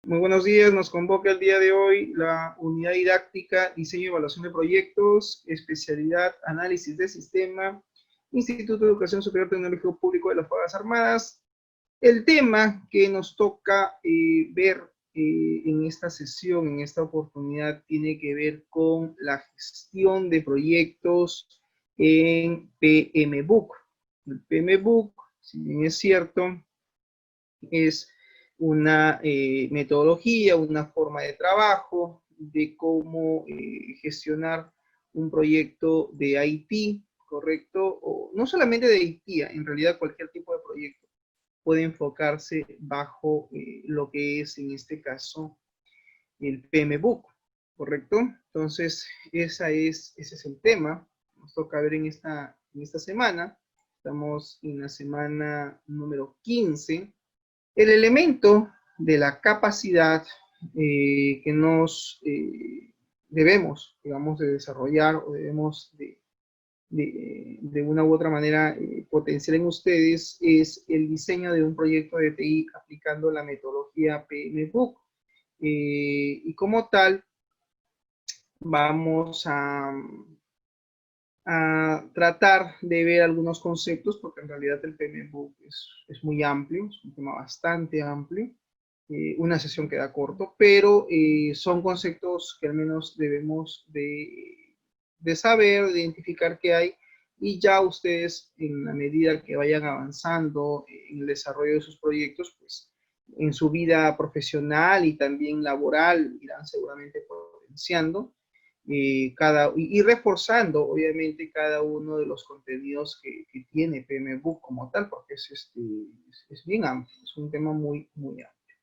Muy buenos días, nos convoca el día de hoy la unidad didáctica, diseño y evaluación de proyectos, especialidad, análisis de sistema, Instituto de Educación Superior Tecnológico Público de las Fuerzas Armadas. El tema que nos toca ver en esta sesión, en esta oportunidad, tiene que ver con la gestión de proyectos en PMBOK. El PMBOK, si bien es cierto, es una metodología, una forma de trabajo de cómo gestionar un proyecto de IT, ¿correcto? O no solamente de IT, en realidad cualquier tipo de proyecto puede enfocarse bajo lo que es en este caso el PMBOK, ¿correcto? Entonces, ese es el tema. Nos toca ver en esta semana. Estamos en la semana número 15. El elemento de la capacidad que nos debemos, digamos, de desarrollar o debemos de una u otra manera potenciar en ustedes es el diseño de un proyecto de TI aplicando la metodología PMBOK. Y como tal, vamos a tratar de ver algunos conceptos, porque en realidad el PMBOK es muy amplio, es un tema bastante amplio. Una sesión queda corto, pero son conceptos que al menos debemos de saber, de identificar qué hay, y ya ustedes, en la medida que vayan avanzando en el desarrollo de sus proyectos, pues en su vida profesional y también laboral, irán seguramente potenciando y reforzando, obviamente, cada uno de los contenidos que tiene PMBOK como tal, porque es bien amplio, es un tema muy, muy amplio.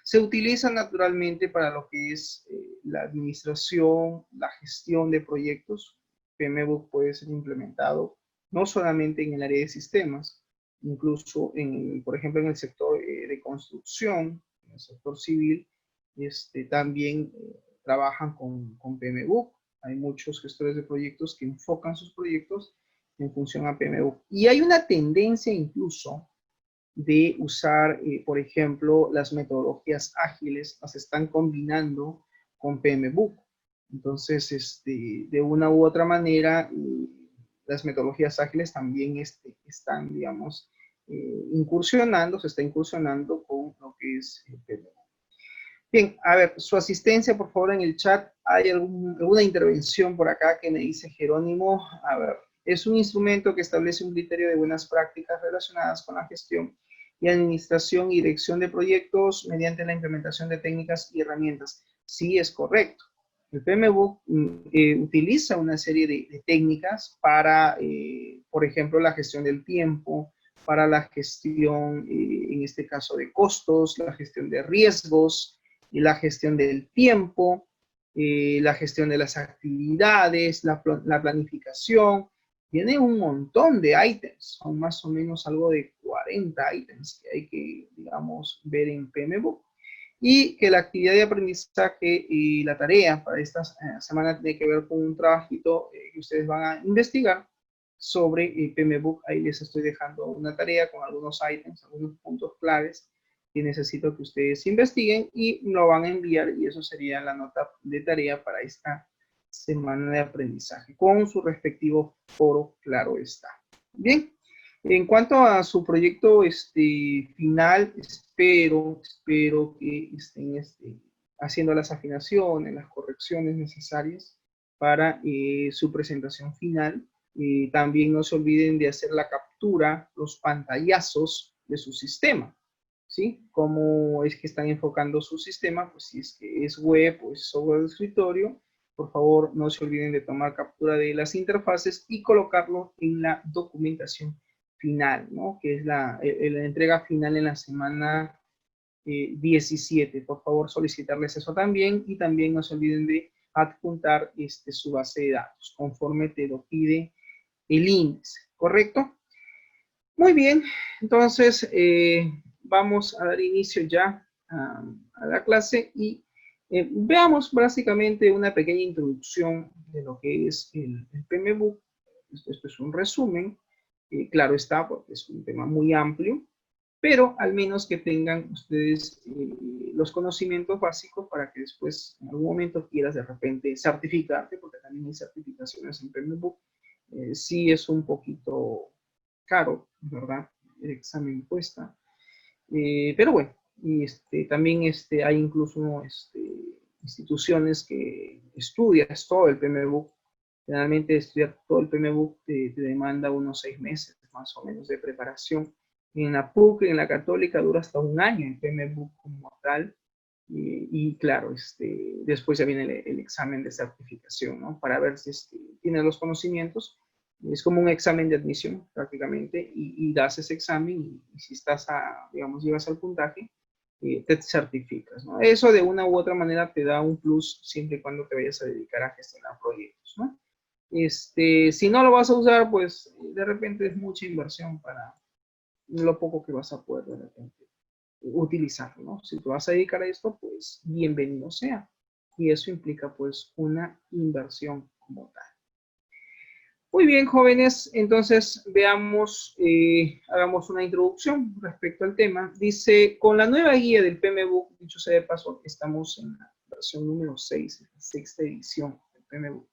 Se utiliza naturalmente para lo que es la administración, la gestión de proyectos. PMBOK puede ser implementado no solamente en el área de sistemas, incluso, por ejemplo, en el sector de construcción, en el sector civil, también trabajan con PMBOK. Hay muchos gestores de proyectos que enfocan sus proyectos en función a PMBOK. Y hay una tendencia incluso de usar, por ejemplo, las metodologías ágiles, las están combinando con PMBOK. Entonces, de una u otra manera, las metodologías ágiles también están, digamos, se está incursionando con lo que es PMBOK. Bien, a ver, su asistencia, por favor, en el chat. ¿Hay alguna intervención por acá que me dice Jerónimo? A ver, es un instrumento que establece un criterio de buenas prácticas relacionadas con la gestión y administración y dirección de proyectos mediante la implementación de técnicas y herramientas. Sí, es correcto. El PMBOK utiliza una serie de técnicas para, por ejemplo, la gestión del tiempo, para la gestión, en este caso, de costos, la gestión de riesgos, y la gestión del tiempo, la gestión de las actividades, la planificación. Tiene un montón de ítems, son más o menos algo de 40 ítems que hay que, digamos, ver en PMBOK. Y que la actividad de aprendizaje y la tarea para esta semana tiene que ver con un trabajito que ustedes van a investigar sobre PMBOK. Ahí les estoy dejando una tarea con algunos ítems, algunos puntos claves que necesito que ustedes investiguen y lo van a enviar, y eso sería la nota de tarea para esta semana de aprendizaje, con su respectivo foro, claro está. Bien, en cuanto a su proyecto final, espero que estén haciendo las afinaciones, las correcciones necesarias para su presentación final. También no se olviden de hacer la captura, los pantallazos de su sistema. ¿Sí? Cómo es que están enfocando su sistema, pues si es que es web o es software de escritorio, por favor no se olviden de tomar captura de las interfaces y colocarlo en la documentación final, ¿no? Que es la entrega final en la semana 17. Por favor solicitarles eso también, y también no se olviden de adjuntar su base de datos conforme te lo pide el índice, ¿correcto? Muy bien, entonces vamos a dar inicio ya a la clase y veamos básicamente una pequeña introducción de lo que es el PMBOK. Esto es un resumen, claro está, porque es un tema muy amplio. pero al menos que tengan ustedes los conocimientos básicos para que después en algún momento quieras de repente certificarte, porque también hay certificaciones en PMBOK. Sí es un poquito caro, ¿verdad? El examen cuesta. Pero bueno, y también hay incluso instituciones que estudias todo el PMBOK. Generalmente estudiar todo el PMBOK te demanda unos 6 meses más o menos de preparación. En la PUC, en la Católica, dura hasta un año el PMBOK como tal. Y claro, después ya viene el examen de certificación, ¿no? Para ver si tienes los conocimientos. Es como un examen de admisión prácticamente y das ese examen y si estás digamos, llegas al puntaje, te certificas, ¿no? Eso de una u otra manera te da un plus siempre y cuando te vayas a dedicar a gestionar proyectos, ¿no? Si no lo vas a usar, pues de repente es mucha inversión para lo poco que vas a poder de repente utilizarlo, ¿no? Si te vas a dedicar a esto, pues bienvenido sea. Y eso implica pues una inversión como tal. Muy bien, jóvenes, entonces veamos, hagamos una introducción respecto al tema. Dice, con la nueva guía del PMBOK, dicho sea de paso, estamos en la versión número 6, la sexta edición del PMBOK.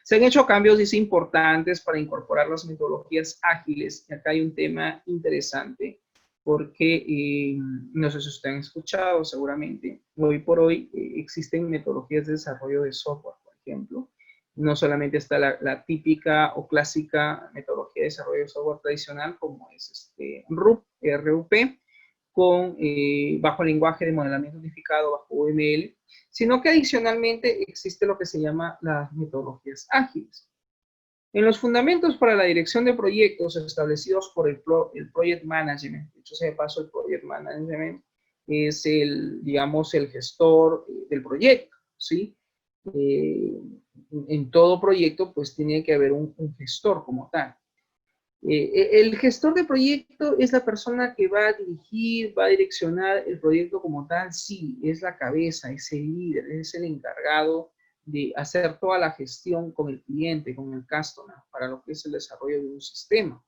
Se han hecho cambios, dice, importantes para incorporar las metodologías ágiles. Y acá hay un tema interesante, porque no sé si ustedes han escuchado, seguramente, hoy por hoy existen metodologías de desarrollo de software, por ejemplo. No solamente está la típica o clásica metodología de desarrollo de software tradicional, como es RUP, bajo lenguaje de modelamiento unificado, bajo UML, sino que adicionalmente existe lo que se llama las metodologías ágiles. En los fundamentos para la dirección de proyectos establecidos por el Project Management, dicho sea de paso, el Project Management es digamos, el gestor del proyecto, ¿sí? En todo proyecto, pues tiene que haber un gestor como tal. El gestor de proyecto es la persona que va a dirigir, va a direccionar el proyecto como tal. Sí, es la cabeza, es el líder, es el encargado de hacer toda la gestión con el cliente, con el customer, para lo que es el desarrollo de un sistema.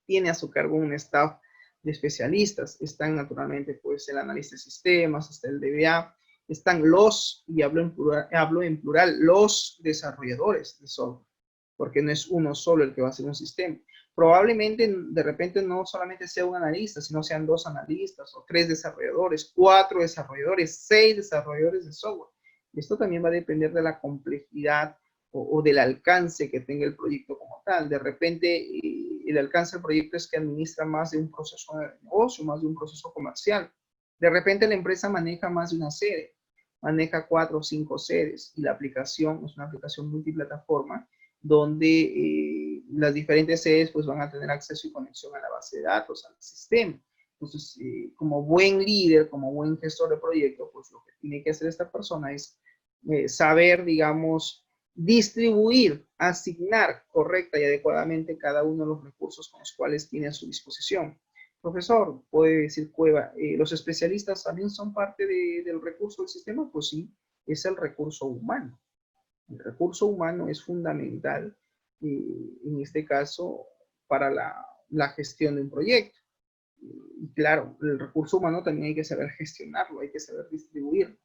Tiene a su cargo un staff de especialistas. Están naturalmente pues el analista de sistemas, está el DBA, están los, y hablo en plural, los desarrolladores de software, porque no es uno solo el que va a hacer un sistema. Probablemente de repente no solamente sea un analista, sino sean 2 analistas o 3 desarrolladores, 4 desarrolladores, 6 desarrolladores de software. Esto también va a depender de la complejidad o del alcance que tenga el proyecto como tal. De repente el alcance del proyecto es que administra más de un proceso de negocio, más de un proceso comercial. De repente la empresa maneja más de una sede, maneja 4 o 5 sedes y la aplicación es una aplicación multiplataforma donde las diferentes sedes pues van a tener acceso y conexión a la base de datos, al sistema. Entonces, como buen líder, como buen gestor de proyecto, pues lo que tiene que hacer esta persona es saber, digamos, distribuir, asignar correcta y adecuadamente cada uno de los recursos con los cuales tiene a su disposición. Profesor, puede decir Cueva, ¿los especialistas también son parte del recurso del sistema? Pues sí, es el recurso humano. El recurso humano es fundamental, en este caso, para la gestión de un proyecto. Y claro, el recurso humano también hay que saber gestionarlo, hay que saber distribuirlo,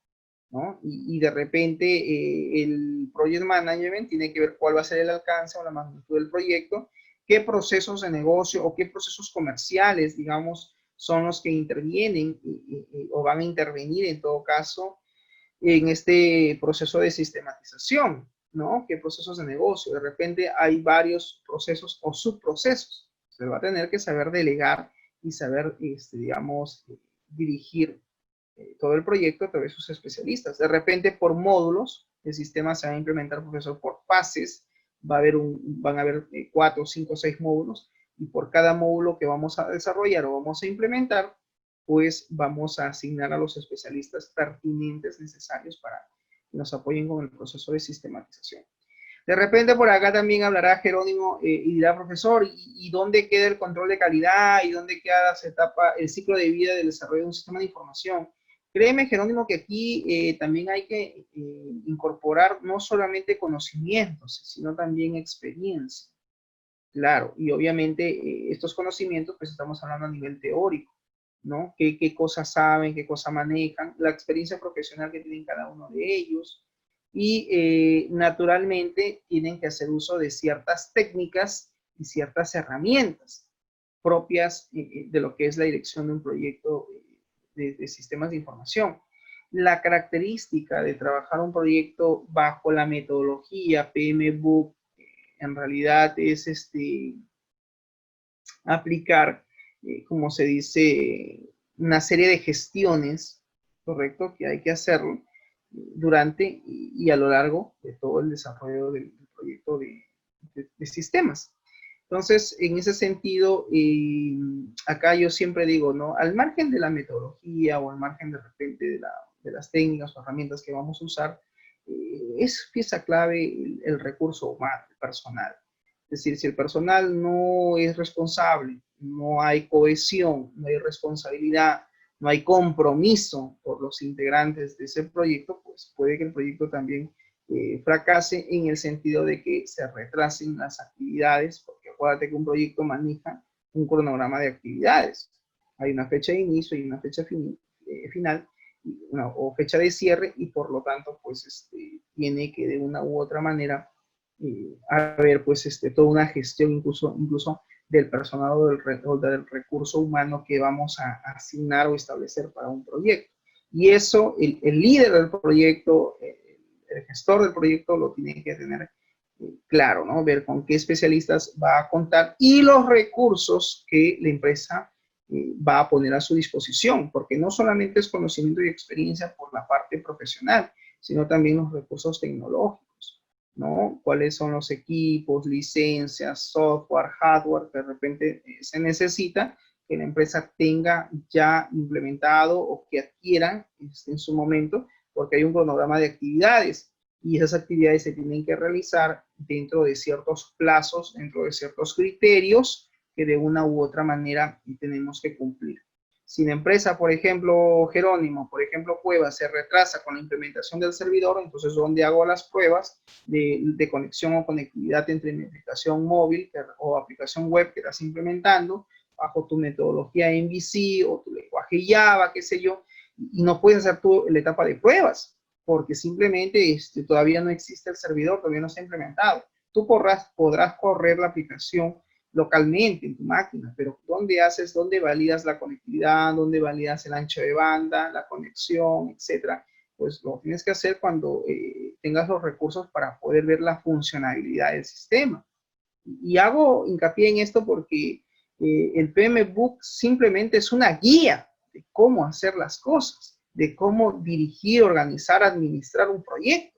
¿no? Y de repente el Project Management tiene que ver cuál va a ser el alcance o la magnitud del proyecto, qué procesos de negocio o qué procesos comerciales, digamos, son los que intervienen o van a intervenir en todo caso en este proceso de sistematización, ¿no? ¿Qué procesos de negocio? De repente hay varios procesos o subprocesos. Se va a tener que saber delegar y saber, digamos, dirigir todo el proyecto a través de sus especialistas. De repente, por módulos, el sistema se va a implementar, profesor, por fases. Van a haber 4, 5, 6 módulos y por cada módulo que vamos a desarrollar o vamos a implementar, pues vamos a asignar a los especialistas pertinentes necesarios para que nos apoyen con el proceso de sistematización. De repente por acá también hablará Jerónimo y dirá, profesor, ¿y dónde queda el control de calidad? ¿Y dónde queda esa etapa, el ciclo de vida del desarrollo de un sistema de información? Créeme, Jerónimo, que aquí también hay que incorporar no solamente conocimientos, sino también experiencia. Claro, y obviamente estos conocimientos, pues estamos hablando a nivel teórico. ¿no? ¿Qué cosas saben, qué cosas manejan, la experiencia profesional que tienen cada uno de ellos. Y naturalmente tienen que hacer uso de ciertas técnicas y ciertas herramientas propias de lo que es la dirección de un proyecto de sistemas de información. La característica de trabajar un proyecto bajo la metodología PMBOK en realidad es aplicar, como se dice, una serie de gestiones, ¿correcto? Que hay que hacerlo durante y a lo largo de todo el desarrollo del proyecto de sistemas. Entonces, en ese sentido, acá yo siempre digo, ¿no? Al margen de la metodología o al margen de repente de las técnicas o herramientas que vamos a usar, es pieza clave el recurso humano, el personal. Es decir, si el personal no es responsable, no hay cohesión, no hay responsabilidad, no hay compromiso por los integrantes de ese proyecto, pues puede que el proyecto también fracase en el sentido de que se retrasen las actividades, porque acuérdate que un proyecto maneja un cronograma de actividades. Hay una fecha de inicio y una fecha final, o fecha de cierre, y por lo tanto, pues tiene que de una u otra manera haber pues toda una gestión incluso del personal o del recurso humano que vamos a asignar o establecer para un proyecto. Y eso, el líder del proyecto, el gestor del proyecto lo tiene que tener claro, ¿no? Ver con qué especialistas va a contar y los recursos que la empresa va a poner a su disposición, porque no solamente es conocimiento y experiencia por la parte profesional, sino también los recursos tecnológicos, ¿no? Cuáles son los equipos, licencias, software, hardware que de repente se necesita que la empresa tenga ya implementado o que adquieran en su momento, porque hay un cronograma de actividades y esas actividades se tienen que realizar dentro de ciertos plazos, dentro de ciertos criterios que de una u otra manera tenemos que cumplir. Si la empresa, por ejemplo, Jerónimo, por ejemplo, Cuevas, se retrasa con la implementación del servidor, entonces, ¿dónde hago las pruebas de conexión o conectividad entre mi aplicación móvil o aplicación web que estás implementando, bajo tu metodología MVC o tu lenguaje Java, qué sé yo, y no puedes hacer tú la etapa de pruebas, porque simplemente todavía no existe el servidor, todavía no se ha implementado. Tú podrás correr la aplicación localmente en tu máquina, pero ¿dónde validas la conectividad? ¿Dónde validas el ancho de banda, la conexión, etcétera? Pues lo tienes que hacer cuando tengas los recursos para poder ver la funcionalidad del sistema. Y hago hincapié en esto porque el PMBOK simplemente es una guía de cómo hacer las cosas, de cómo dirigir, organizar, administrar un proyecto.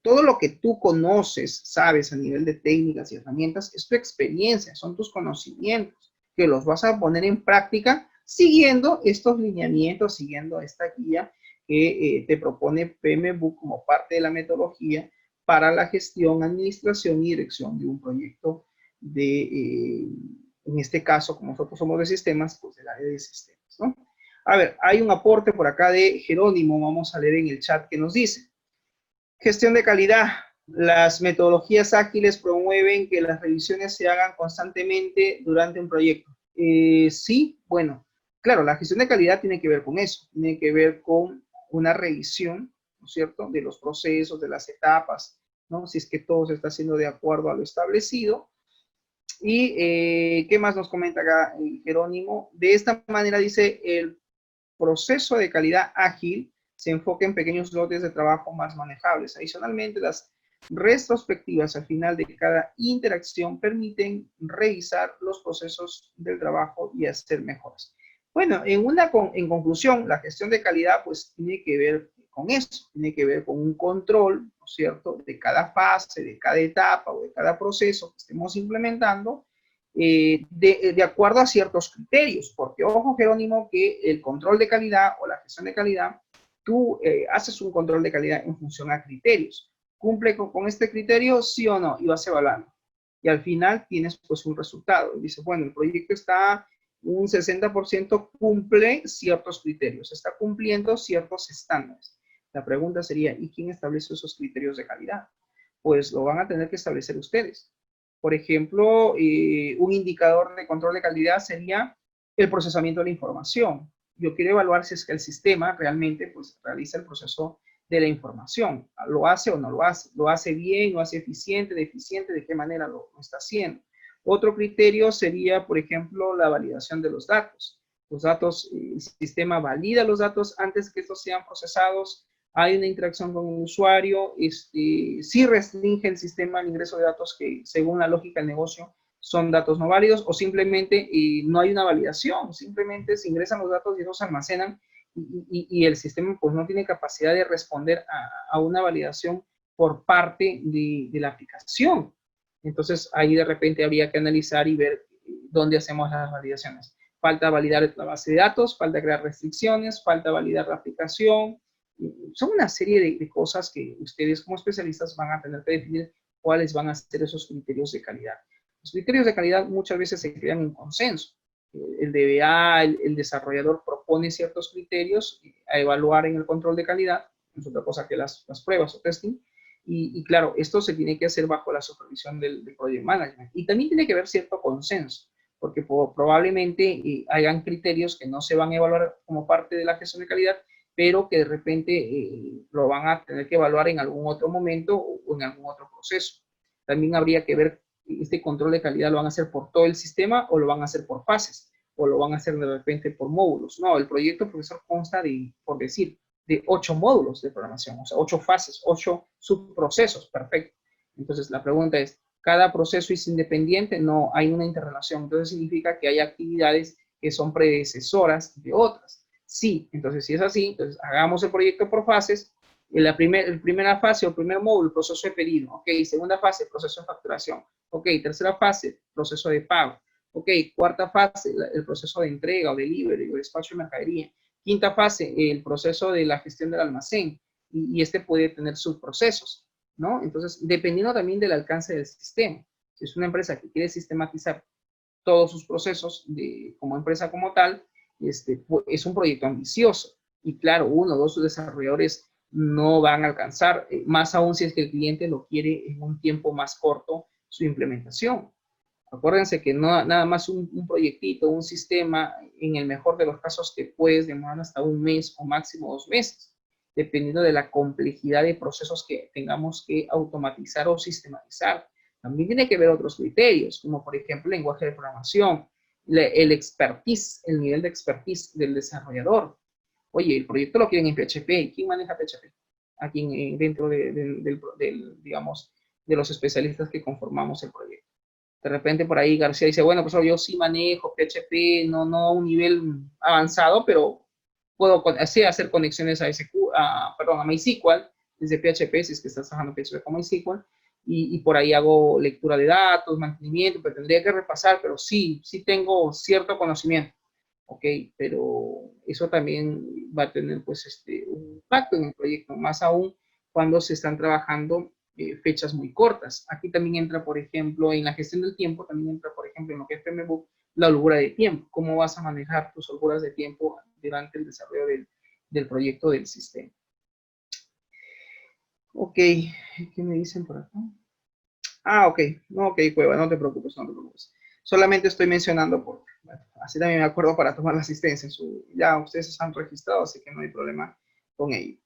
Todo lo que tú conoces, sabes a nivel de técnicas y herramientas, es tu experiencia, son tus conocimientos, que los vas a poner en práctica siguiendo estos lineamientos, siguiendo esta guía que te propone PMBOK como parte de la metodología para la gestión, administración y dirección de un proyecto en este caso, como nosotros somos de sistemas, pues del área de sistemas, ¿no? A ver, hay un aporte por acá de Jerónimo, vamos a leer en el chat que nos dice: gestión de calidad. Las metodologías ágiles promueven que las revisiones se hagan constantemente durante un proyecto. Sí, bueno, claro, la gestión de calidad tiene que ver con eso, tiene que ver con una revisión, ¿no es cierto?, de los procesos, de las etapas, ¿no? Si es que todo se está haciendo de acuerdo a lo establecido. Y, ¿qué más nos comenta acá Jerónimo? De esta manera dice, el proceso de calidad ágil se enfoca en pequeños lotes de trabajo más manejables. Adicionalmente, las retrospectivas al final de cada interacción permiten revisar los procesos del trabajo y hacer mejoras. Bueno, en conclusión, la gestión de calidad pues tiene que ver con eso, tiene que ver con un control, ¿no es cierto?, de cada fase, de cada etapa o de cada proceso que estemos implementando, de acuerdo a ciertos criterios, porque ojo Jerónimo, que el control de calidad o la gestión de calidad, tú haces un control de calidad en función a criterios. ¿Cumple con este criterio, sí o no? Y vas evaluando. Y al final tienes pues un resultado. Y dices, bueno, el proyecto está un 60% cumple ciertos criterios, está cumpliendo ciertos estándares. La pregunta sería, ¿y quién establece esos criterios de calidad? Pues lo van a tener que establecer ustedes. Por ejemplo, un indicador de control de calidad sería el procesamiento de la información. Yo quiero evaluar si es que el sistema realmente pues, realiza el proceso de la información. ¿Lo hace o no lo hace? ¿Lo hace bien? ¿Lo hace eficiente? ¿Deficiente? ¿De qué manera lo está haciendo? Otro criterio sería, por ejemplo, la validación de los datos. Los datos, el sistema valida los datos antes que estos sean procesados. Hay una interacción con el usuario. Sí restringe el sistema el ingreso de datos que, según la lógica del negocio, son datos no válidos, o simplemente no hay una validación, simplemente se ingresan los datos y esos se almacenan y el sistema pues no tiene capacidad de responder a una validación por parte de la aplicación. Entonces ahí de repente habría que analizar y ver dónde hacemos las validaciones. Falta validar la base de datos, falta crear restricciones, falta validar la aplicación. Son una serie de cosas que ustedes como especialistas van a tener que definir cuáles van a ser esos criterios de calidad. Los criterios de calidad muchas veces se crean en consenso. El DBA, el desarrollador propone ciertos criterios a evaluar en el control de calidad, no es otra cosa que las pruebas o testing, y claro, esto se tiene que hacer bajo la supervisión del project management. Y también tiene que haber cierto consenso, porque probablemente hayan criterios que no se van a evaluar como parte de la gestión de calidad, pero que de repente lo van a tener que evaluar en algún otro momento o en algún otro proceso. También habría que ver este control de calidad lo van a hacer por todo el sistema o lo van a hacer por fases o lo van a hacer de repente por módulos. No, el proyecto, profesor, consta de, por decir, de 8 módulos de programación, o sea, 8 fases, 8 subprocesos, perfecto. Entonces, la pregunta es, ¿cada proceso es independiente? No, hay una interrelación. Entonces, significa que hay actividades que son predecesoras de otras. Sí, entonces, si es así, entonces hagamos el proyecto por fases. En primera fase o primer módulo, proceso de pedido. Ok, segunda fase, proceso de facturación. Ok, tercera fase, proceso de pago. Ok, cuarta fase, el proceso de entrega o delivery o despacho de mercadería. Quinta fase, el proceso de la gestión del almacén. Y este puede tener subprocesos, ¿no? Entonces, dependiendo también del alcance del sistema. Si es una empresa que quiere sistematizar todos sus procesos como empresa como tal, es un proyecto ambicioso. Y claro, uno o dos desarrolladores no van a alcanzar, más aún si es que el cliente lo quiere en un tiempo más corto, su implementación. Acuérdense que no, nada más un proyectito, un sistema, en el mejor de los casos te puedes demorar hasta un mes o máximo 2 meses, dependiendo de la complejidad de procesos que tengamos que automatizar o sistematizar. También tiene que ver otros criterios, como por ejemplo el lenguaje de programación, el expertise, el nivel de expertise del desarrollador. Oye, el proyecto lo quieren en PHP. ¿Quién maneja PHP? Aquí dentro digamos, de los especialistas que conformamos el proyecto. De repente por ahí García dice, bueno, pues yo sí manejo PHP, no a un nivel avanzado, pero puedo así hacer conexiones a MySQL desde PHP, si es que estás trabajando PHP con MySQL, y por ahí hago lectura de datos, mantenimiento, pero tendría que repasar, pero sí tengo cierto conocimiento. Ok, pero eso también va a tener pues un impacto en el proyecto, más aún cuando se están trabajando fechas muy cortas. Aquí también entra, por ejemplo, en la gestión del tiempo, también entra, por ejemplo, en lo que es PMBOK, la holgura de tiempo. ¿Cómo vas a manejar tus holguras de tiempo durante el desarrollo del proyecto del sistema? Ok, ¿qué me dicen por acá? Ok, no, ok, Cueva, no te preocupes, no te preocupes. Solamente estoy mencionando, bueno, así también me acuerdo para tomar la asistencia. Ya ustedes están registrados, así que no hay problema con ello.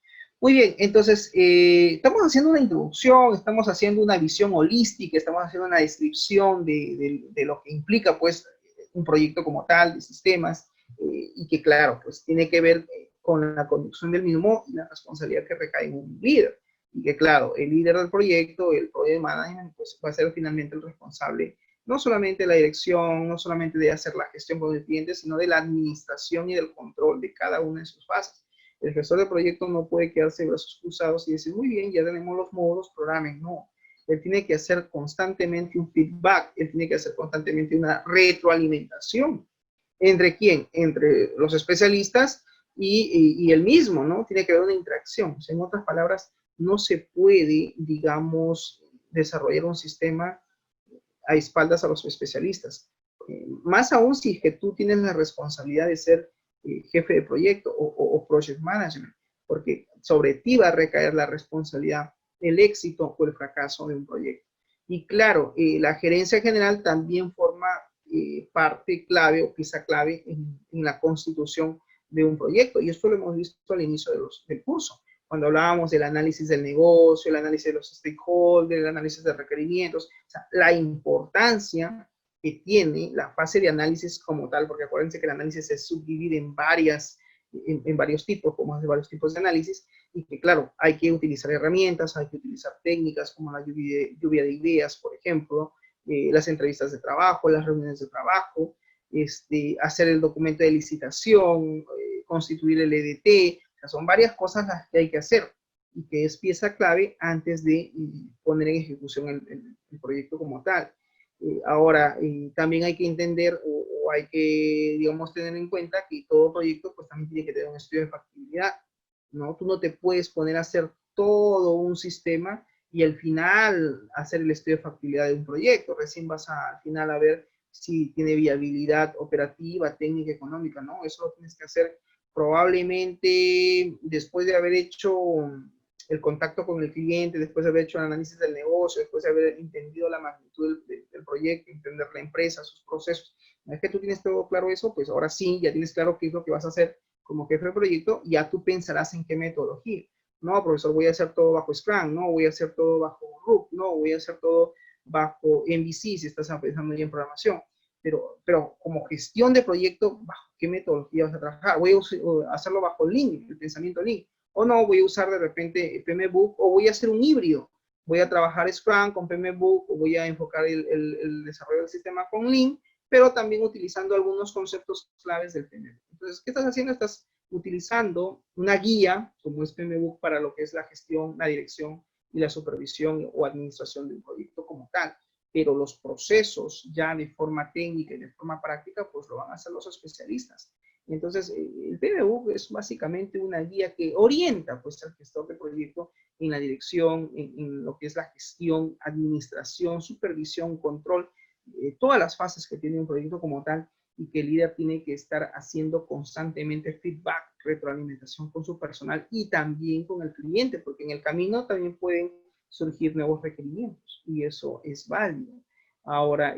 Muy bien, entonces, estamos haciendo una introducción, estamos haciendo una visión holística, estamos haciendo una descripción de lo que implica, pues, un proyecto como tal, de sistemas, y que, claro, pues, tiene que ver con la conducción del mismo y la responsabilidad que recae en un líder. Y que, claro, el líder del proyecto, el project management, pues, va a ser finalmente el responsable, no solamente de la dirección, no solamente de hacer la gestión con el cliente, sino de la administración y del control de cada una de sus fases. El gestor de proyecto no puede quedarse de brazos cruzados y decir, muy bien, ya tenemos los módulos, programen. No, él tiene que hacer constantemente un feedback, él tiene que hacer constantemente una retroalimentación. ¿Entre quién? Entre los especialistas y él mismo, ¿no? Tiene que haber una interacción. O sea, en otras palabras, no se puede, digamos, desarrollar un sistema a espaldas a los especialistas. Más aún si es que tú tienes la responsabilidad de ser jefe de proyecto o project management, porque sobre ti va a recaer la responsabilidad del éxito o el fracaso de un proyecto. Y claro, la gerencia general también forma parte clave o pieza clave en la constitución de un proyecto. Y esto lo hemos visto al inicio del curso, cuando hablábamos del análisis del negocio, el análisis de los stakeholders, el análisis de requerimientos, o sea, la importancia que tiene la fase de análisis como tal, porque acuérdense que el análisis se subdivide en varios tipos, como de varios tipos de análisis, y que claro, hay que utilizar herramientas, hay que utilizar técnicas como la lluvia de ideas, por ejemplo, las entrevistas de trabajo, las reuniones de trabajo, hacer el documento de licitación, constituir el EDT, o sea, son varias cosas las que hay que hacer y que es pieza clave antes de poner en ejecución el proyecto como tal. Ahora, también hay que entender o hay que, digamos, tener en cuenta que todo proyecto pues también tiene que tener un estudio de factibilidad, ¿no? Tú no te puedes poner a hacer todo un sistema y al final hacer el estudio de factibilidad de un proyecto. Recién vas al final a ver si tiene viabilidad operativa, técnica, económica, ¿no? Eso lo tienes que hacer probablemente después de haber hecho el contacto con el cliente, después de haber hecho el análisis del negocio, después de haber entendido la magnitud del proyecto, entender la empresa, sus procesos. Una vez que tú tienes todo claro eso, pues ahora sí, ya tienes claro qué es lo que vas a hacer como jefe de proyecto, ya tú pensarás en qué metodología. No, profesor, voy a hacer todo bajo Scrum, no, voy a hacer todo bajo Rook, no, voy a hacer todo bajo MVC si estás pensando en programación. Pero como gestión de proyecto, ¿bajo qué metodología vas a trabajar? Voy a hacerlo bajo Lean, el pensamiento Lean. O no, voy a usar de repente PMBOK o voy a hacer un híbrido. Voy a trabajar Scrum con PMBOK o voy a enfocar el desarrollo del sistema con Lean, pero también utilizando algunos conceptos claves del PMBOK. Entonces, ¿qué estás haciendo? Estás utilizando una guía, como es PMBOK, para lo que es la gestión, la dirección y la supervisión o administración de un proyecto como tal. Pero los procesos ya de forma técnica y de forma práctica, pues lo van a hacer los especialistas. Entonces, el PMBOK es básicamente una guía que orienta pues al gestor de proyecto en la dirección, en lo que es la gestión, administración, supervisión, control, todas las fases que tiene un proyecto como tal, y que el líder tiene que estar haciendo constantemente feedback, retroalimentación con su personal y también con el cliente, porque en el camino también pueden surgir nuevos requerimientos y eso es válido. Ahora,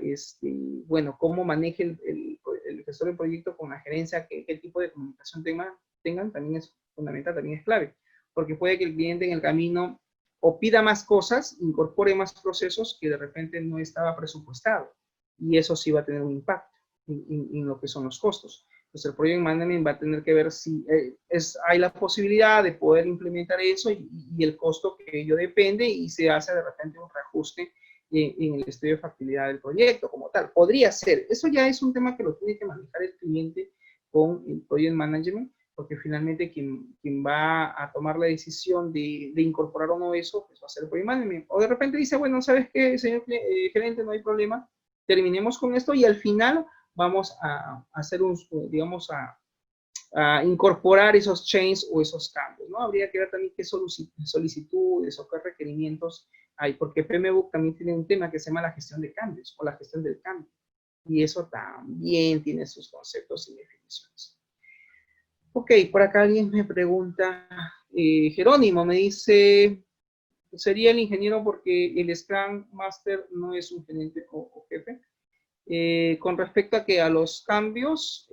bueno, cómo maneje el gestor de proyecto con la gerencia, qué tipo de comunicación tengan, también es fundamental, también es clave, porque puede que el cliente en el camino o pida más cosas, incorpore más procesos que de repente no estaba presupuestado, y eso sí va a tener un impacto en lo que son los costos. Entonces el Project Management va a tener que ver si hay la posibilidad de poder implementar eso y el costo que ello depende, y se hace de repente un reajuste en el estudio de factibilidad del proyecto como tal. Podría ser. Eso ya es un tema que lo tiene que manejar el cliente con el Project Management, porque finalmente quien va a tomar la decisión de incorporar o no eso, pues va a ser el Project Management. O de repente dice, bueno, ¿sabes qué, señor gerente? No hay problema, terminemos con esto y al final vamos a hacer digamos, a incorporar esos changes o esos cambios, ¿no? Habría que ver también qué solicitudes o qué requerimientos hay, porque PMBOK también tiene un tema que se llama la gestión de cambios o la gestión del cambio, y eso también tiene sus conceptos y definiciones. Ok, por acá alguien me pregunta, Jerónimo me dice, ¿sería el ingeniero porque el Scrum Master no es un gerente o jefe? Con respecto a que a los cambios,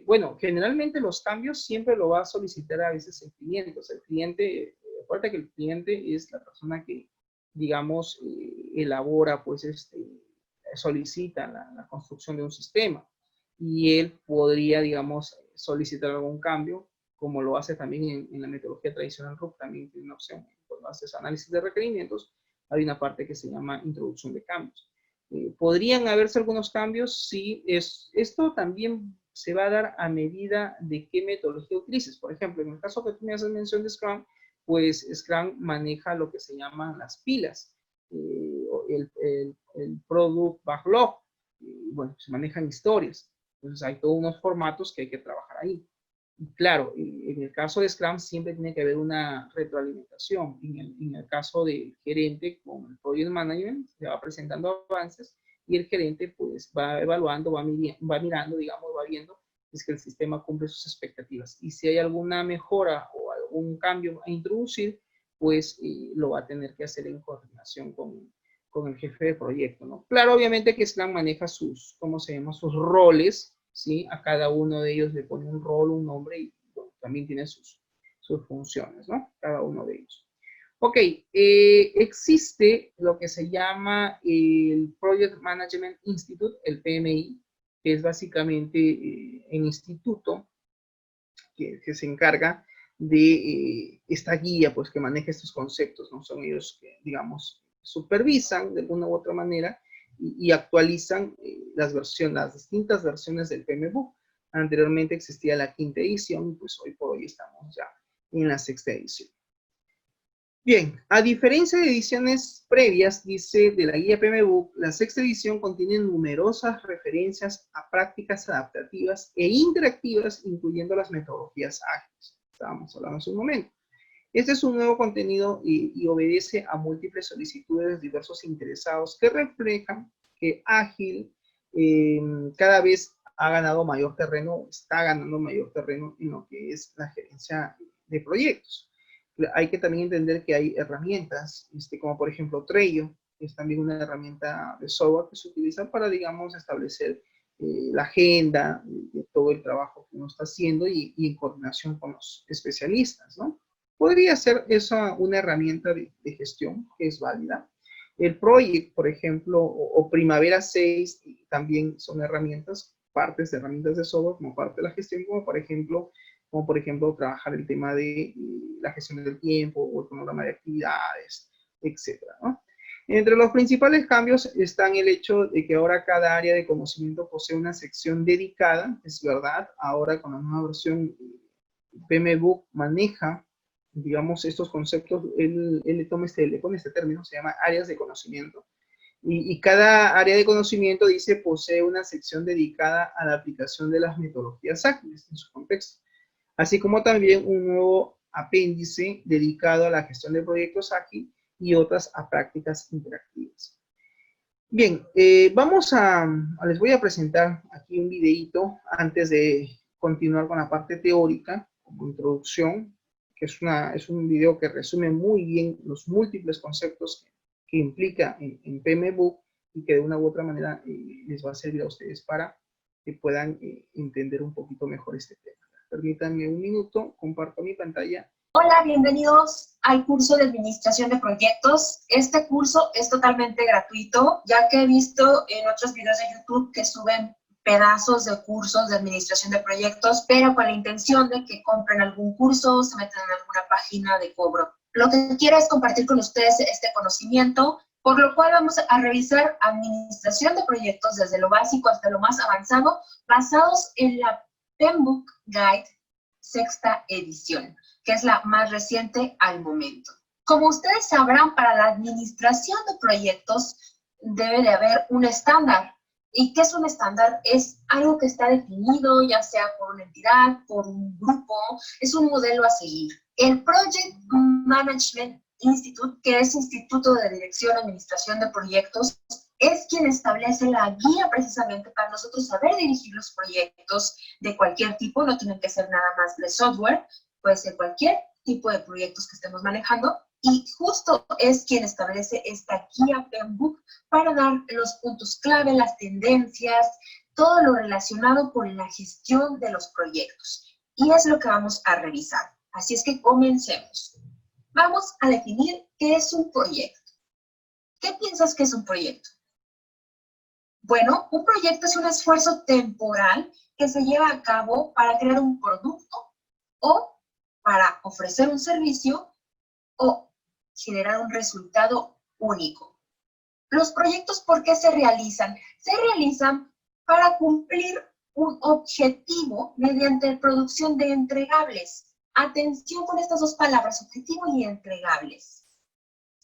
bueno, generalmente los cambios siempre lo va a solicitar a veces el cliente. O sea, el cliente, acuérdate que el cliente es la persona que, digamos, elabora, pues, solicita la construcción de un sistema. Y él podría, digamos, solicitar algún cambio, como lo hace también en la metodología tradicional RUC, también tiene una opción. Cuando haces análisis de requerimientos, hay una parte que se llama introducción de cambios. ¿Podrían haberse algunos cambios? Sí, esto también se va a dar a medida de qué metodología utilices. Por ejemplo, en el caso que tú me haces mención de Scrum, pues Scrum maneja lo que se llaman las pilas, el Product Backlog, bueno, se manejan historias. Entonces hay todos unos formatos que hay que trabajar ahí. Y claro, en el caso de Scrum siempre tiene que haber una retroalimentación. En el caso del gerente con el Project Management, se va presentando avances y el gerente pues va evaluando, va mirando, digamos, va viendo es que el sistema cumple sus expectativas. Y si hay alguna mejora o algún cambio a introducir, pues lo va a tener que hacer en coordinación con el jefe de proyecto, ¿no? Claro, obviamente que Scrum maneja sus, ¿cómo se llama? Sus roles, ¿sí? A cada uno de ellos le pone un rol, un nombre y bueno, también tiene sus funciones, ¿no? Cada uno de ellos. Ok, existe lo que se llama el Project Management Institute, el PMI, que es básicamente el instituto que se encarga de esta guía, pues que maneja estos conceptos, ¿no? Son ellos que, digamos, supervisan de alguna u otra manera y actualizan las distintas versiones del PMBOK. Anteriormente existía la 5ª edición, pues hoy por hoy estamos ya en la 6ª edición. Bien, a diferencia de ediciones previas, dice de la guía PMBOK, la 6ª edición contiene numerosas referencias a prácticas adaptativas e interactivas, incluyendo las metodologías ágiles. Estábamos hablando hace un momento. Este es un nuevo contenido y obedece a múltiples solicitudes de diversos interesados que reflejan que Ágil cada vez ha ganado mayor terreno, está ganando mayor terreno en lo que es la gerencia de proyectos. Hay que también entender que hay herramientas, como por ejemplo Trello, que es también una herramienta de software que se utiliza para, digamos, establecer la agenda de todo el trabajo que uno está haciendo y en coordinación con los especialistas, ¿no? Podría ser esa una herramienta de gestión que es válida. El Project, por ejemplo, o Primavera 6 también son herramientas, partes de herramientas de software como parte de la gestión, como por ejemplo trabajar el tema de la gestión del tiempo o el cronograma de actividades, etcétera, ¿no? Entre los principales cambios están el hecho de que ahora cada área de conocimiento posee una sección dedicada, es verdad, ahora con la nueva versión PMBOK maneja, digamos, estos conceptos, él le pone este término, se llama áreas de conocimiento, y cada área de conocimiento, dice, posee una sección dedicada a la aplicación de las metodologías ágiles en su contexto, así como también un nuevo apéndice dedicado a la gestión de proyectos ágil y otras a prácticas interactivas. Bien, les voy a presentar aquí un videito antes de continuar con la parte teórica, como introducción, que es un video que resume muy bien los múltiples conceptos que implica en PMBOK y que de una u otra manera les va a servir a ustedes para que puedan entender un poquito mejor este tema. Permítanme un minuto, comparto mi pantalla. Hola, bienvenidos al curso de Administración de Proyectos. Este curso es totalmente gratuito, ya que he visto en otros videos de YouTube que suben pedazos de cursos de Administración de Proyectos, pero con la intención de que compren algún curso o se metan en alguna página de cobro. Lo que quiero es compartir con ustedes este conocimiento, por lo cual vamos a revisar Administración de Proyectos desde lo básico hasta lo más avanzado, basados en la PMBOK Guide 6ª edición, que es la más reciente al momento. Como ustedes sabrán, para la administración de proyectos debe de haber un estándar. ¿Y qué es un estándar? Es algo que está definido, ya sea por una entidad, por un grupo, es un modelo a seguir. El Project Management Institute, que es Instituto de Dirección y Administración de Proyectos, es quien establece la guía precisamente para nosotros saber dirigir los proyectos de cualquier tipo, no tienen que ser nada más de software, puede ser cualquier tipo de proyectos que estemos manejando, y justo es quien establece esta guía PMBOK para dar los puntos clave, las tendencias, todo lo relacionado con la gestión de los proyectos. Y es lo que vamos a revisar. Así es que comencemos. Vamos a definir qué es un proyecto. ¿Qué piensas que es un proyecto? Bueno, un proyecto es un esfuerzo temporal que se lleva a cabo para crear un producto o para ofrecer un servicio o generar un resultado único. Los proyectos, ¿por qué se realizan? Se realizan para cumplir un objetivo mediante la producción de entregables. Atención con estas dos palabras, objetivo y entregables.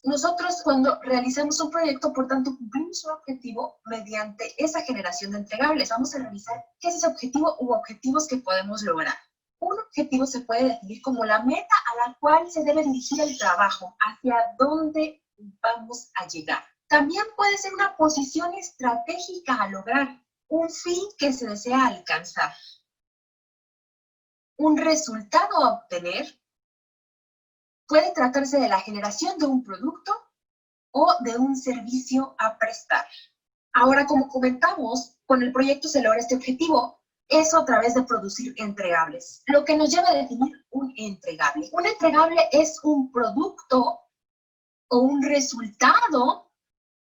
Nosotros cuando realizamos un proyecto, por tanto, cumplimos un objetivo mediante esa generación de entregables. Vamos a revisar qué es ese objetivo u objetivos que podemos lograr. Un objetivo se puede definir como la meta a la cual se debe dirigir el trabajo, hacia dónde vamos a llegar. También puede ser una posición estratégica a lograr, un fin que se desea alcanzar, un resultado a obtener. Puede tratarse de la generación de un producto o de un servicio a prestar. Ahora, como comentamos, con el proyecto se logra este objetivo. Eso a través de producir entregables, lo que nos lleva a definir un entregable. Un entregable es un producto o un resultado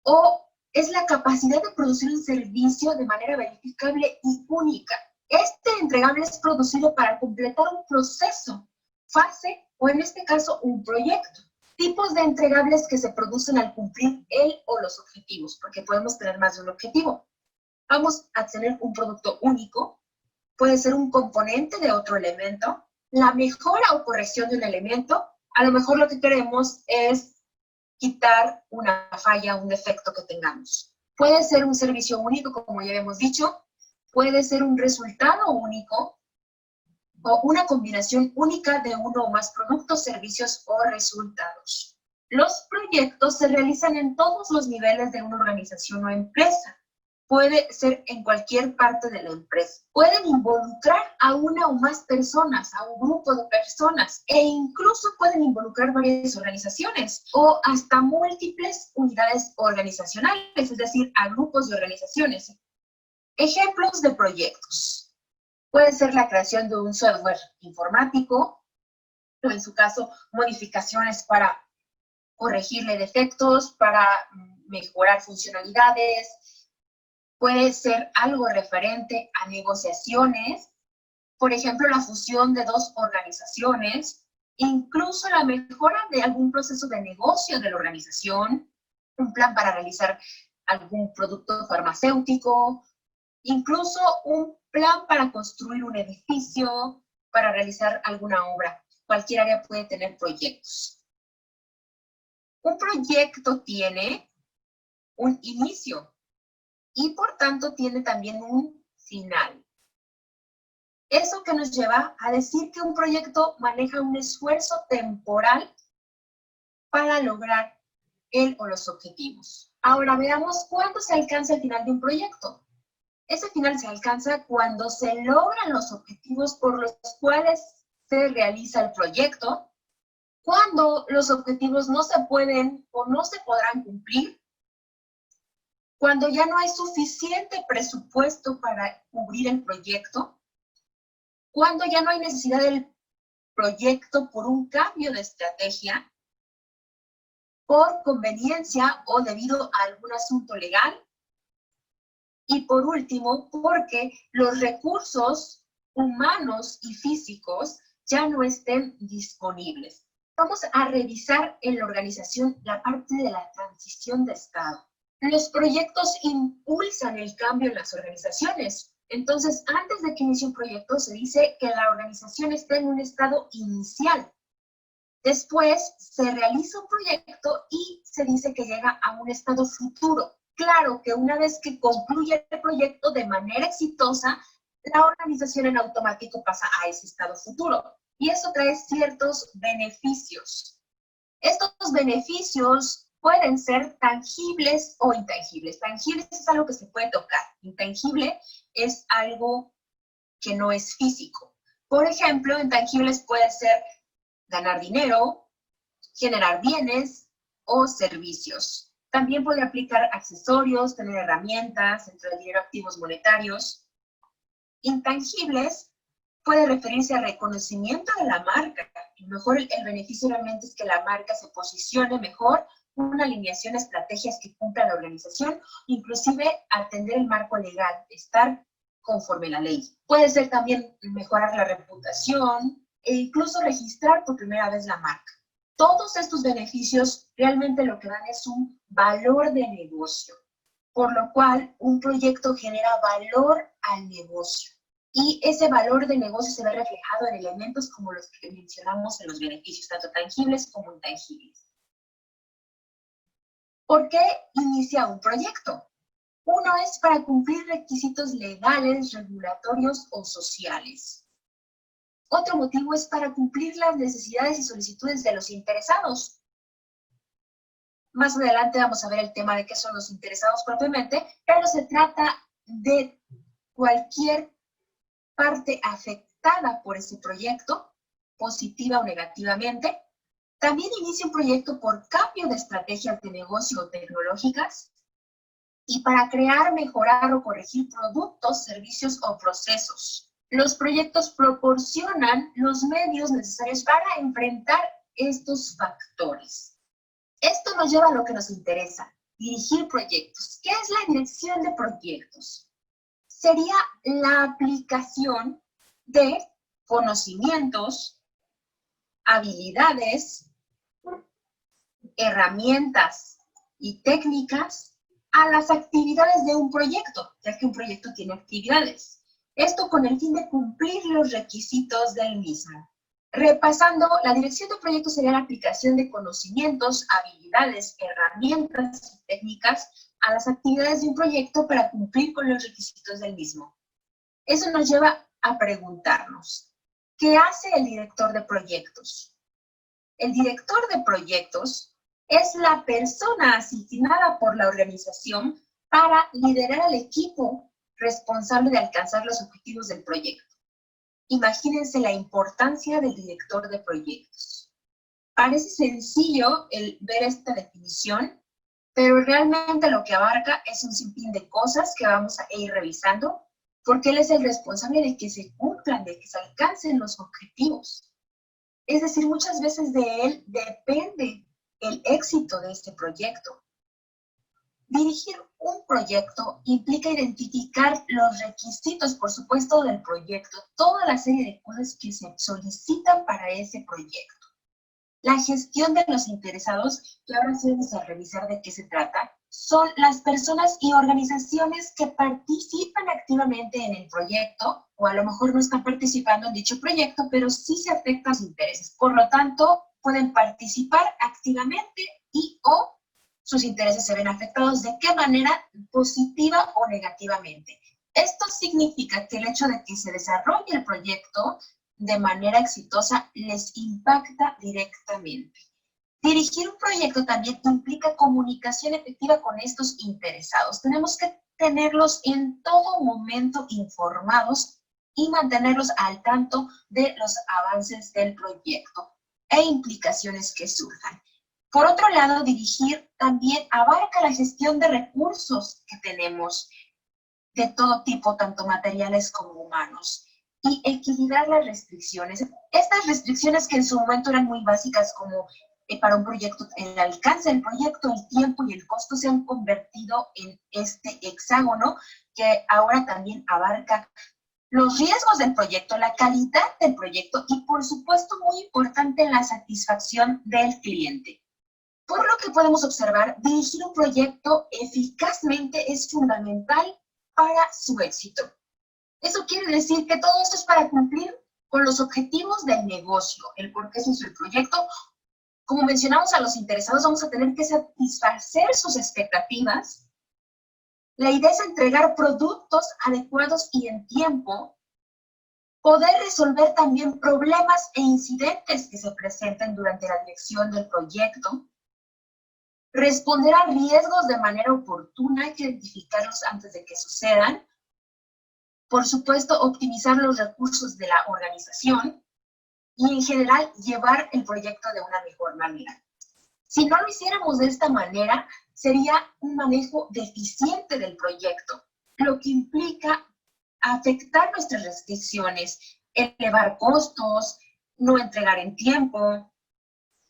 o es la capacidad de producir un servicio de manera verificable y única. Este entregable es producido para completar un proceso, fase o en este caso un proyecto. Tipos de entregables que se producen al cumplir el o los objetivos, porque podemos tener más de un objetivo. Vamos a tener un producto único, puede ser un componente de otro elemento, la mejora o corrección de un elemento. A lo mejor lo que queremos es quitar una falla, un defecto que tengamos. Puede ser un servicio único, como ya habíamos dicho, puede ser un resultado único o una combinación única de uno o más productos, servicios o resultados. Los proyectos se realizan en todos los niveles de una organización o empresa. Puede ser en cualquier parte de la empresa. Pueden involucrar a una o más personas, a un grupo de personas, e incluso pueden involucrar varias organizaciones o hasta múltiples unidades organizacionales, es decir, a grupos de organizaciones. Ejemplos de proyectos. Puede ser la creación de un software informático, o en su caso, modificaciones para corregirle defectos, para mejorar funcionalidades. Puede ser algo referente a negociaciones, por ejemplo, la fusión de dos organizaciones, incluso la mejora de algún proceso de negocio de la organización, un plan para realizar algún producto farmacéutico, incluso un plan para construir un edificio, para realizar alguna obra. Cualquier área puede tener proyectos. Un proyecto tiene un inicio y por tanto tiene también un final. Eso que nos lleva a decir que un proyecto maneja un esfuerzo temporal para lograr el o los objetivos. Ahora veamos cuándo se alcanza el final de un proyecto. Ese final se alcanza cuando se logran los objetivos por los cuales se realiza el proyecto, cuando los objetivos no se pueden o no se podrán cumplir, cuando ya no hay suficiente presupuesto para cubrir el proyecto, cuando ya no hay necesidad del proyecto por un cambio de estrategia, por conveniencia o debido a algún asunto legal, y por último, porque los recursos humanos y físicos ya no estén disponibles. Vamos a revisar en la organización la parte de la transición de estado. Los proyectos impulsan el cambio en las organizaciones. Entonces, antes de que inicie un proyecto, se dice que la organización está en un estado inicial. Después, se realiza un proyecto y se dice que llega a un estado futuro. Claro que una vez que concluye el proyecto de manera exitosa, la organización en automático pasa a ese estado futuro. Y eso trae ciertos beneficios. Estos beneficios pueden ser tangibles o intangibles. Tangibles es algo que se puede tocar. Intangible es algo que no es físico. Por ejemplo, intangibles puede ser ganar dinero, generar bienes o servicios. También puede aplicar accesorios, tener herramientas, entre el dinero, activos monetarios. Intangibles puede referirse al reconocimiento de la marca. A lo mejor el beneficio realmente es que la marca se posicione mejor, una alineación de estrategias que cumpla la organización, inclusive atender el marco legal, estar conforme a la ley. Puede ser también mejorar la reputación e incluso registrar por primera vez la marca. Todos estos beneficios realmente lo que dan es un valor de negocio, por lo cual un proyecto genera valor al negocio. Y ese valor de negocio se ve reflejado en elementos como los que mencionamos en los beneficios, tanto tangibles como intangibles. ¿Por qué inicia un proyecto? Uno es para cumplir requisitos legales, regulatorios o sociales. Otro motivo es para cumplir las necesidades y solicitudes de los interesados. Más adelante vamos a ver el tema de qué son los interesados propiamente, pero se trata de cualquier parte afectada por ese proyecto, positiva o negativamente, También inicia un proyecto por cambio de estrategias de negocio o tecnológicas y para crear, mejorar o corregir productos, servicios o procesos. Los proyectos proporcionan los medios necesarios para enfrentar estos factores. Esto nos lleva a lo que nos interesa, dirigir proyectos. ¿Qué es la dirección de proyectos? Sería la aplicación de conocimientos, habilidades, herramientas y técnicas a las actividades de un proyecto, ya que un proyecto tiene actividades. Esto con el fin de cumplir los requisitos del mismo. Repasando, la dirección de proyectos sería la aplicación de conocimientos, habilidades, herramientas y técnicas a las actividades de un proyecto para cumplir con los requisitos del mismo. Eso nos lleva a preguntarnos, ¿qué hace el director de proyectos? El director de proyectos es la persona asignada por la organización para liderar al equipo responsable de alcanzar los objetivos del proyecto. Imagínense la importancia del director de proyectos. Parece sencillo el ver esta definición, pero realmente lo que abarca es un sinfín de cosas que vamos a ir revisando, porque él es el responsable de que se cumplan, de que se alcancen los objetivos. Es decir, muchas veces de él depende el éxito de este proyecto. Dirigir un proyecto implica identificar los requisitos, por supuesto, del proyecto, toda la serie de cosas que se solicitan para ese proyecto. La gestión de los interesados, que ahora sí vamos a revisar de qué se trata, son las personas y organizaciones que participan activamente en el proyecto, o a lo mejor no están participando en dicho proyecto, pero sí se afectan sus intereses. Por lo tanto, pueden participar activamente y o sus intereses se ven afectados. ¿De qué manera? Positiva o negativamente. Esto significa que el hecho de que se desarrolle el proyecto de manera exitosa les impacta directamente. Dirigir un proyecto también implica comunicación efectiva con estos interesados. Tenemos que tenerlos en todo momento informados y mantenerlos al tanto de los avances del proyecto e implicaciones que surjan. Por otro lado, dirigir también abarca la gestión de recursos que tenemos de todo tipo, tanto materiales como humanos, y equilibrar las restricciones. Estas restricciones que en su momento eran muy básicas, como para un proyecto, el alcance del proyecto, el tiempo y el costo, se han convertido en este hexágono que ahora también abarca los riesgos del proyecto, la calidad del proyecto y, por supuesto, muy importante, la satisfacción del cliente. Por lo que podemos observar, dirigir un proyecto eficazmente es fundamental para su éxito. Eso quiere decir que todo esto es para cumplir con los objetivos del negocio, el por qué se hizo el proyecto. Como mencionamos, a los interesados vamos a tener que satisfacer sus expectativas. La idea es entregar productos adecuados y en tiempo, poder resolver también problemas e incidentes que se presenten durante la dirección del proyecto, responder a riesgos de manera oportuna, hay que identificarlos antes de que sucedan. Por supuesto, optimizar los recursos de la organización y, en general, llevar el proyecto de una mejor manera. Si no lo hiciéramos de esta manera, sería un manejo deficiente del proyecto, lo que implica afectar nuestras restricciones, elevar costos, no entregar en tiempo,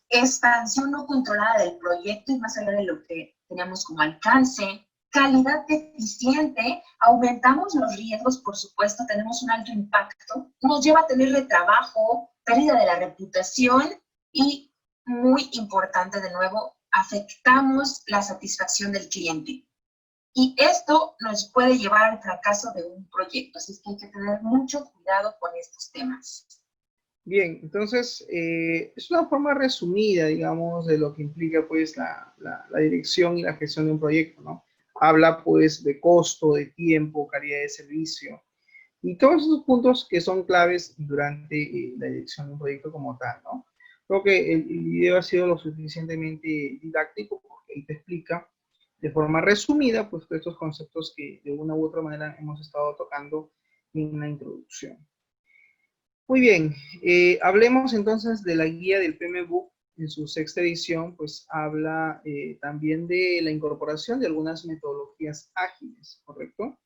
expansión no controlada del proyecto y más allá de lo que teníamos como alcance, calidad deficiente, aumentamos los riesgos, por supuesto, tenemos un alto impacto, nos lleva a tener retrabajo, pérdida de la reputación y, muy importante de nuevo, afectamos la satisfacción del cliente. Y esto nos puede llevar al fracaso de un proyecto, así que hay que tener mucho cuidado con estos temas. Bien, entonces es una forma resumida, digamos, de lo que implica pues la dirección y la gestión de un proyecto, ¿no? Habla pues de costo, de tiempo, calidad de servicio y todos esos puntos que son claves durante la dirección de un proyecto como tal, ¿no? Creo que el video ha sido lo suficientemente didáctico porque ahí te explica de forma resumida pues estos conceptos que de una u otra manera hemos estado tocando en la introducción. Muy bien, hablemos entonces de la guía del PMBOK en su sexta edición, pues habla también de la incorporación de algunas metodologías ágiles, ¿correcto?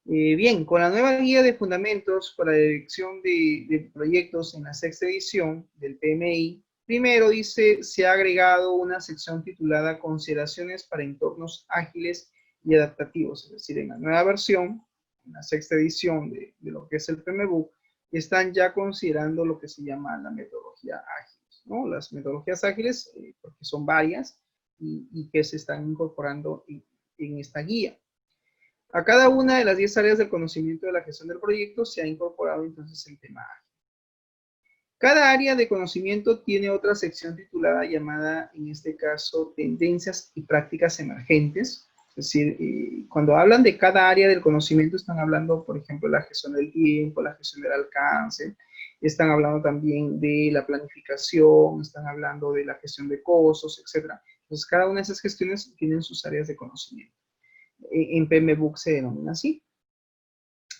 Bien, con la nueva guía de fundamentos para la dirección de proyectos en la sexta edición del PMI, primero dice, se ha agregado una sección titulada Consideraciones para entornos ágiles y adaptativos, es decir, en la nueva versión, en la sexta edición de lo que es el PMBOK, están ya considerando lo que se llama la metodología ágil, ¿no? Las metodologías ágiles, porque son varias y que se están incorporando en esta guía. A cada una de las 10 áreas del conocimiento de la gestión del proyecto se ha incorporado entonces el tema ágil. Cada área de conocimiento tiene otra sección titulada llamada, en este caso, tendencias y prácticas emergentes. Es decir, cuando hablan de cada área del conocimiento están hablando, por ejemplo, la gestión del tiempo, la gestión del alcance, están hablando también de la planificación, están hablando de la gestión de costos, etc. Entonces, cada una de esas gestiones tienen sus áreas de conocimiento. En PMBOK se denomina así.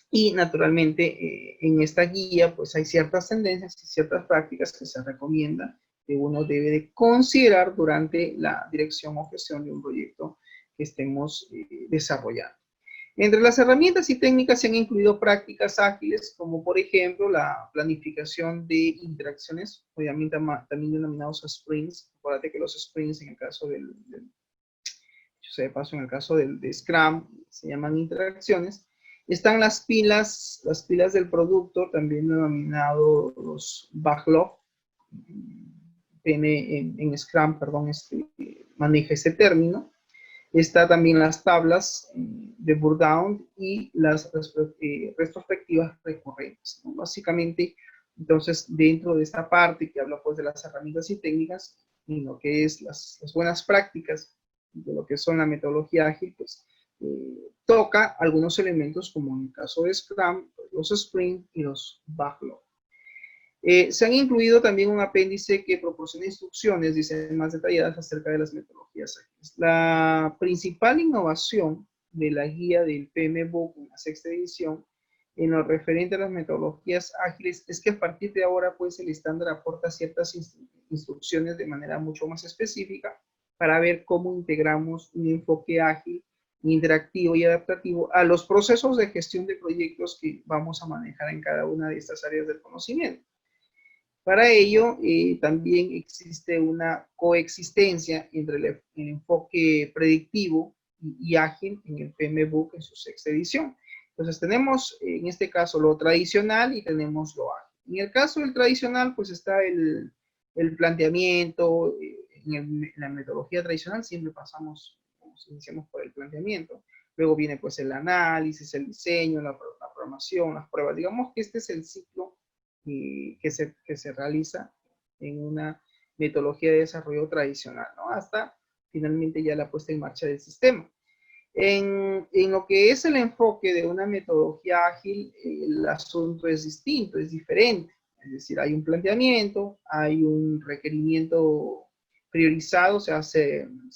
Y naturalmente en esta guía pues hay ciertas tendencias y ciertas prácticas que se recomienda que uno debe de considerar durante la dirección o gestión de un proyecto que estemos desarrollando. Entre las herramientas y técnicas se han incluido prácticas ágiles como por ejemplo la planificación de interacciones, obviamente también denominados sprints. Acuérdate que los sprints en el caso de paso de Scrum se llaman interacciones. Están las pilas del producto, también denominados los backlog. En Scrum, perdón, maneja ese término. Está también las tablas de Bourdain y las retrospectivas recurrentes, ¿no? Básicamente, entonces, dentro de esta parte que habla pues de las herramientas y técnicas, y lo que es las buenas prácticas de lo que son la metodología ágil, pues toca algunos elementos como en el caso de Scrum, los sprint y los backlog. Se han incluido también un apéndice que proporciona instrucciones, dicen, más detalladas acerca de las metodologías ágiles. La principal innovación de la guía del PMBOK en la sexta edición en lo referente a las metodologías ágiles es que a partir de ahora pues el estándar aporta ciertas instrucciones de manera mucho más específica para ver cómo integramos un enfoque ágil, interactivo y adaptativo a los procesos de gestión de proyectos que vamos a manejar en cada una de estas áreas del conocimiento. Para ello, también existe una coexistencia entre el enfoque predictivo y ágil en el PMBOK en su sexta edición. Entonces tenemos en este caso lo tradicional y tenemos lo ágil. En el caso del tradicional, pues está el planteamiento. En la metodología tradicional siempre iniciamos por el planteamiento. Luego viene pues el análisis, el diseño, la programación, las pruebas. Digamos que este es el ciclo que se realiza en una metodología de desarrollo tradicional, ¿no? Hasta finalmente ya la puesta en marcha del sistema. En lo que es el enfoque de una metodología ágil, el asunto es distinto, es diferente. Es decir, hay un planteamiento, hay un requerimiento priorizado, o sea,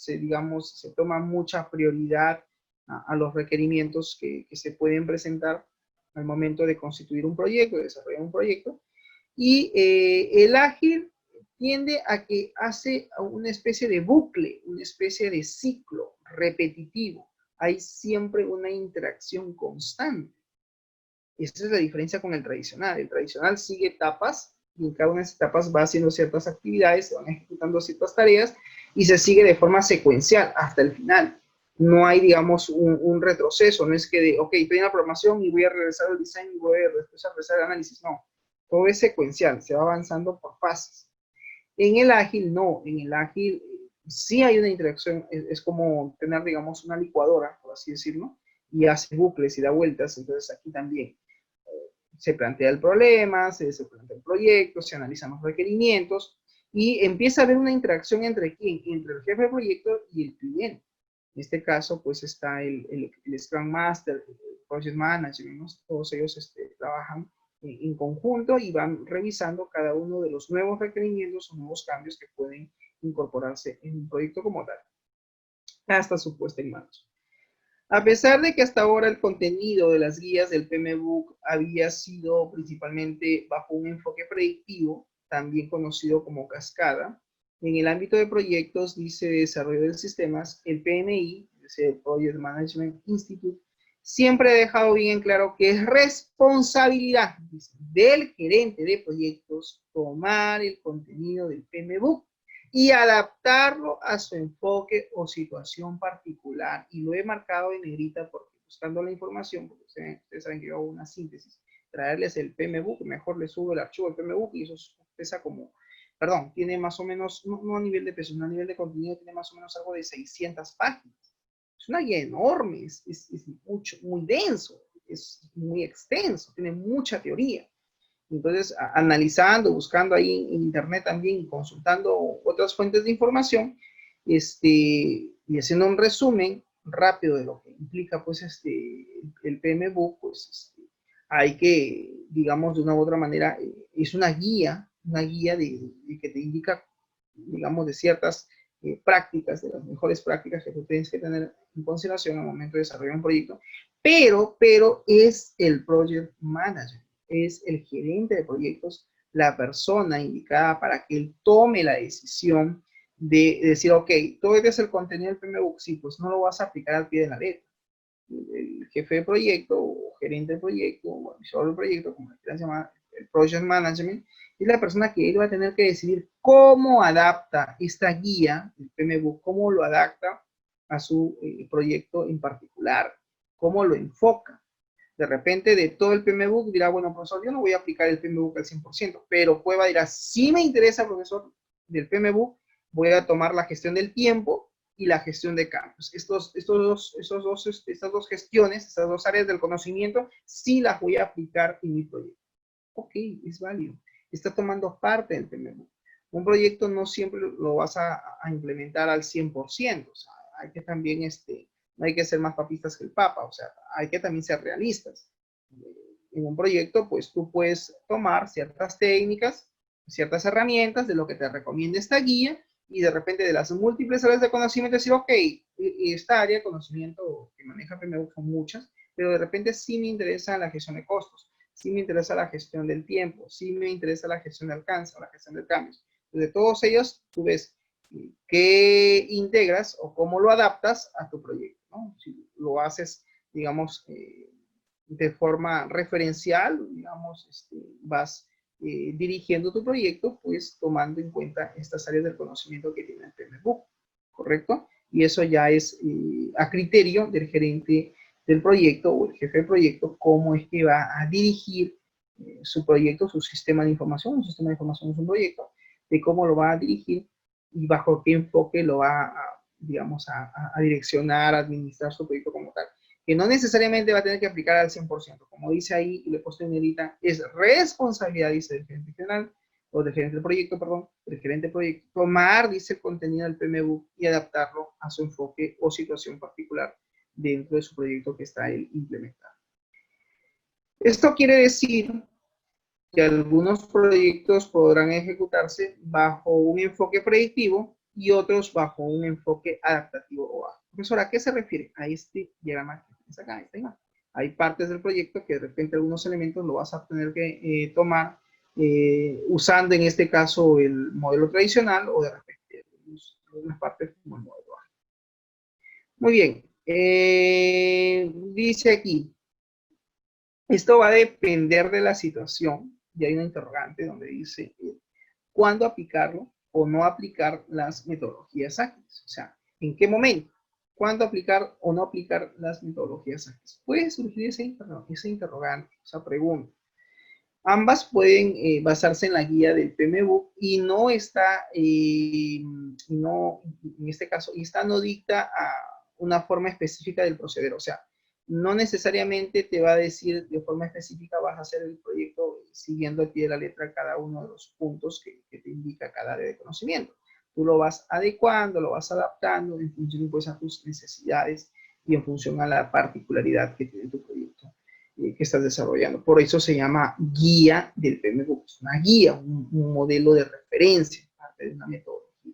digamos, se toma mucha prioridad a los requerimientos que se pueden presentar al momento de constituir un proyecto, de desarrollar un proyecto. Y el ágil tiende a que hace una especie de bucle, una especie de ciclo repetitivo. Hay siempre una interacción constante. Esa es la diferencia con el tradicional. El tradicional sigue etapas y en cada una de esas etapas va haciendo ciertas actividades, se van ejecutando ciertas tareas y se sigue de forma secuencial hasta el final. No hay, digamos, un retroceso. No es que, ok, estoy en la programación y voy a regresar al diseño y voy a regresar al análisis. No, todo es secuencial, se va avanzando por fases. En el ágil, no. En el ágil sí hay una interacción. Es como tener, digamos, una licuadora, por así decirlo, y hace bucles y da vueltas. Entonces aquí también se plantea el problema, se plantea el proyecto, se analizan los requerimientos y empieza a haber una interacción entre quién, entre el jefe de proyecto y el cliente. En este caso, pues está el Scrum Master, el Project Manager, ¿no? Todos ellos trabajan en conjunto y van revisando cada uno de los nuevos requerimientos o nuevos cambios que pueden incorporarse en un proyecto como tal, hasta su puesta en marcha. A pesar de que hasta ahora el contenido de las guías del PMBOK había sido principalmente bajo un enfoque predictivo, también conocido como cascada, En el ámbito de proyectos, dice desarrollo de sistemas, el PMI, el Project Management Institute, siempre ha dejado bien en claro que es responsabilidad del gerente de proyectos tomar el contenido del PMBOK y adaptarlo a su enfoque o situación particular. Y lo he marcado en negrita porque buscando la información, porque ustedes saben que yo hago una síntesis, traerles el PMBOK, mejor les subo el archivo del PMBOK y eso pesa como, perdón, tiene más o menos, no a nivel de peso, no a nivel de contenido, tiene más o menos algo de 600 páginas. Es una guía enorme, es mucho, muy denso, es muy extenso, tiene mucha teoría. Entonces, analizando, buscando ahí en internet también, consultando otras fuentes de información, y haciendo un resumen rápido de lo que implica pues el PMBOK, pues hay que, digamos, de una u otra manera, es una guía de que te indica, digamos, de ciertas prácticas, de las mejores prácticas que tú tienes que tener en consideración al momento de desarrollar un proyecto, pero es el project manager, es el gerente de proyectos, la persona indicada para que él tome la decisión de decir, ok, todo este es el contenido del PMBOK, sí, pues no lo vas a aplicar al pie de la letra. El jefe de proyecto, o gerente de proyecto, o administrador del proyecto, como le quieran llamar, el project management, es la persona que él va a tener que decidir cómo adapta esta guía, el PMBOK, cómo lo adapta a su proyecto en particular, cómo lo enfoca. De repente, de todo el PMBOK dirá, bueno, profesor, yo no voy a aplicar el PMBOK al 100%, pero Cueva dirá, si me interesa, profesor, del PMBOK, voy a tomar la gestión del tiempo y la gestión de cambios. Estas dos gestiones, estas dos áreas del conocimiento, sí las voy a aplicar en mi proyecto. Ok, es válido. Está tomando parte del PMBOK. Un proyecto no siempre lo vas a implementar al 100%. O sea, hay que también, no hay que ser más papistas que el Papa. O sea, hay que también ser realistas. En un proyecto, pues tú puedes tomar ciertas técnicas, ciertas herramientas de lo que te recomienda esta guía y de repente de las múltiples áreas de conocimiento decir, ok, esta área de conocimiento que maneja PMBOK son muchas, pero de repente sí me interesa la gestión de costos, sí me interesa la gestión del tiempo, sí me interesa la gestión de alcance o la gestión de cambios. De todos ellos, tú ves qué integras o cómo lo adaptas a tu proyecto, ¿no? Si lo haces, digamos, de forma referencial, digamos, vas dirigiendo tu proyecto, pues tomando en cuenta estas áreas del conocimiento que tiene el PMBOK, ¿correcto? Y eso ya es a criterio del gerente del proyecto o el jefe de proyecto, cómo es que va a dirigir su proyecto, su sistema de información. Un sistema de información es un proyecto, de cómo lo va a dirigir y bajo qué enfoque lo va a, digamos, a direccionar, a administrar su proyecto como tal. Que no necesariamente va a tener que aplicar al 100%. Como dice ahí, y le he puesto en negrita, es responsabilidad, dice el gerente general, o del gerente del proyecto, perdón, del gerente del proyecto, tomar, dice, el contenido del PMBOK y adaptarlo a su enfoque o situación particular dentro de su proyecto que está él implementando. Esto quiere decir que algunos proyectos podrán ejecutarse bajo un enfoque predictivo y otros bajo un enfoque adaptativo o bajo. Profesor, ¿a qué se refiere? A este diagrama que tienes acá, esta imagen. Hay partes del proyecto que de repente algunos elementos lo vas a tener que tomar usando en este caso el modelo tradicional o de repente algunas partes como el modelo A. Muy bien. Dice aquí, esto va a depender de la situación, y hay una interrogante donde dice cuándo aplicarlo o no aplicar las metodologías ágiles. O sea, ¿en qué momento? ¿Cuándo aplicar o no aplicar las metodologías ágiles? Puede surgir esa interrogante, esa pregunta. Ambas pueden basarse en la guía del PMBOK y no está, no, en este caso, esta no dicta a una forma específica del proceder. O sea, no necesariamente te va a decir de forma específica vas a hacer el proyecto siguiendo al pie de la letra cada uno de los puntos que te indica cada área de conocimiento. Tú lo vas adecuando, lo vas adaptando en función pues, a tus necesidades y en función a la particularidad que tiene tu proyecto que estás desarrollando. Por eso se llama guía del PMBOK. Es una guía, un modelo de referencia, parte de una metodología.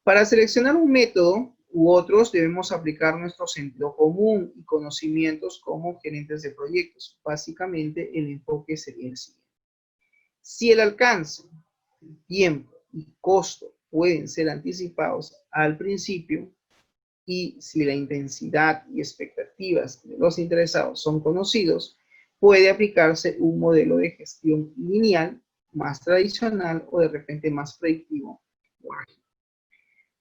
Para seleccionar un método u otros debemos aplicar nuestro sentido común y conocimientos como gerentes de proyectos. Básicamente el enfoque sería el siguiente. Si el alcance, el tiempo y costo pueden ser anticipados al principio, y si la intensidad y expectativas de los interesados son conocidos, puede aplicarse un modelo de gestión lineal más tradicional o de repente más predictivo o ágil.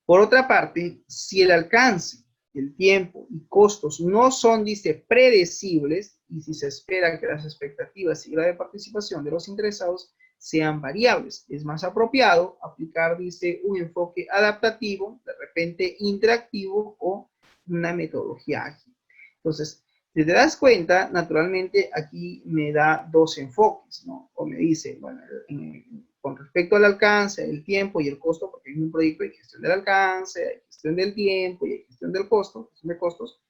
Por otra parte, si el alcance, el tiempo y costos no son, dice, predecibles, y si se espera que las expectativas y grado de participación de los interesados sean variables, es más apropiado aplicar, dice, un enfoque adaptativo, de repente interactivo o una metodología ágil. Entonces, si te das cuenta, naturalmente aquí me da dos enfoques, ¿no? O me dice, bueno, con respecto al alcance, el tiempo y el costo, porque en un proyecto hay gestión del alcance, hay gestión del tiempo y hay gestión del costo, gestión de costos,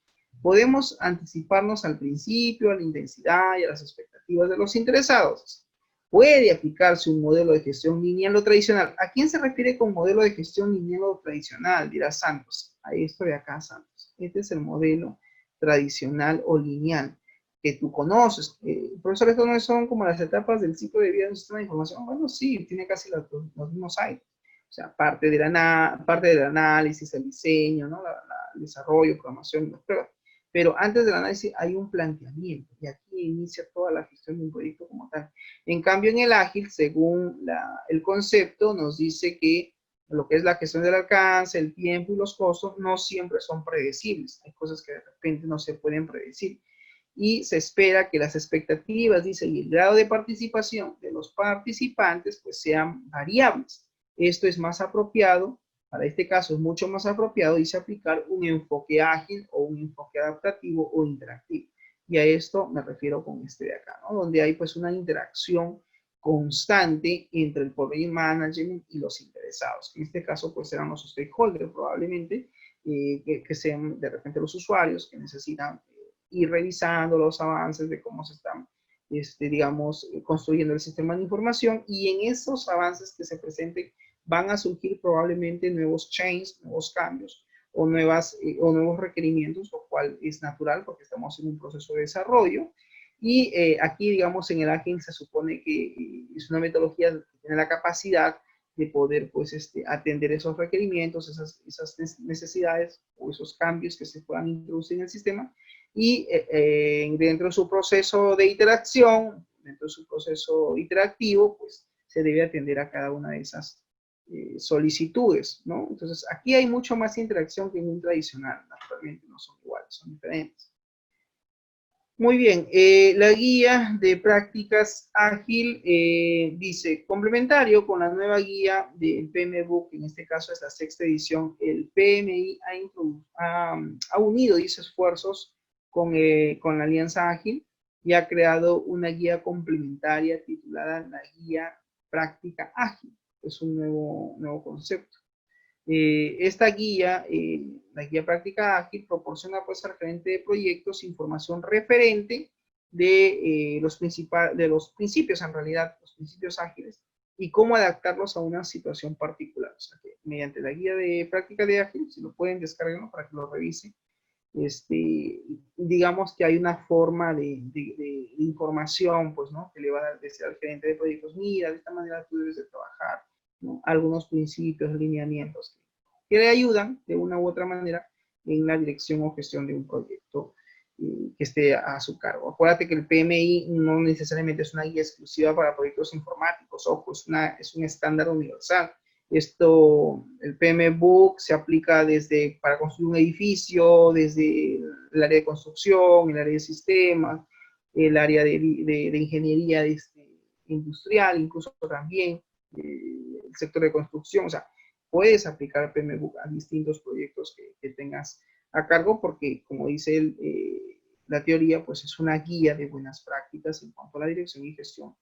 podemos anticiparnos al principio, a la intensidad y a las expectativas de los interesados. Puede aplicarse un modelo de gestión lineal o tradicional. ¿A quién se refiere con modelo de gestión lineal o tradicional? Dirá Santos. A esto de acá, Santos. Este es el modelo tradicional o lineal que tú conoces. Profesor, ¿esto no son como las etapas del ciclo de vida de un sistema de información? Bueno, sí, tiene casi los mismos años. O sea, parte del análisis, el diseño, ¿no? El desarrollo, programación y las pruebas. Pero antes del análisis hay un planteamiento y aquí inicia toda la gestión de un proyecto como tal. En cambio, en el ágil, según el concepto, nos dice que lo que es la gestión del alcance, el tiempo y los costos no siempre son predecibles. Hay cosas que de repente no se pueden predecir. Y se espera que las expectativas, dice, y el grado de participación de los participantes pues sean variables. Esto es más apropiado, para este caso es mucho más apropiado, dice, aplicar un enfoque ágil o un enfoque adaptativo o interactivo. Y a esto me refiero con este de acá, ¿no? Donde hay pues una interacción constante entre el project management y los interesados. En este caso pues serán los stakeholders probablemente, que sean de repente los usuarios que necesitan ir revisando los avances de cómo se están, digamos, construyendo el sistema de información, y en esos avances que se presenten van a surgir probablemente nuevos changes, nuevos cambios o nuevos requerimientos, lo cual es natural porque estamos en un proceso de desarrollo. Y aquí, digamos, en el ágil se supone que es una metodología que tiene la capacidad de poder, pues, atender esos requerimientos, esas necesidades o esos cambios que se puedan introducir en el sistema, y dentro de su proceso de interacción, dentro de su proceso interactivo, pues se debe atender a cada una de esas solicitudes, ¿no? Entonces, aquí hay mucho más interacción que en un tradicional, naturalmente no son iguales, son diferentes. Muy bien, la guía de prácticas ágil dice, complementario con la nueva guía del PMBOK, en este caso es la 6ª edición, el PMI ha unido, dice, esfuerzos con la Alianza Ágil y ha creado una guía complementaria titulada la Guía Práctica Ágil. Es un nuevo concepto. Esta guía, la guía práctica ágil, proporciona pues al gerente de proyectos información referente de los principios, en realidad, los principios ágiles, y cómo adaptarlos a una situación particular. O sea, que mediante la guía de práctica de ágil, si lo pueden descargar para que lo revisen, digamos que hay una forma de información, pues, ¿no? Que le va a decir al gerente de proyectos, mira, de esta manera tú debes de trabajar, ¿no? Algunos principios, lineamientos que le ayudan de una u otra manera en la dirección o gestión de un proyecto que esté a su cargo. Acuérdate que el PMI no necesariamente es una guía exclusiva para proyectos informáticos, ojo, es un estándar universal. El PMBOK se aplica para construir un edificio, desde el área de construcción, el área de sistemas, el área de ingeniería industrial, incluso también el sector de construcción. O sea, puedes aplicar el PMBOK a distintos proyectos que tengas a cargo, porque, como dice la teoría, pues es una guía de buenas prácticas en cuanto a la dirección y gestión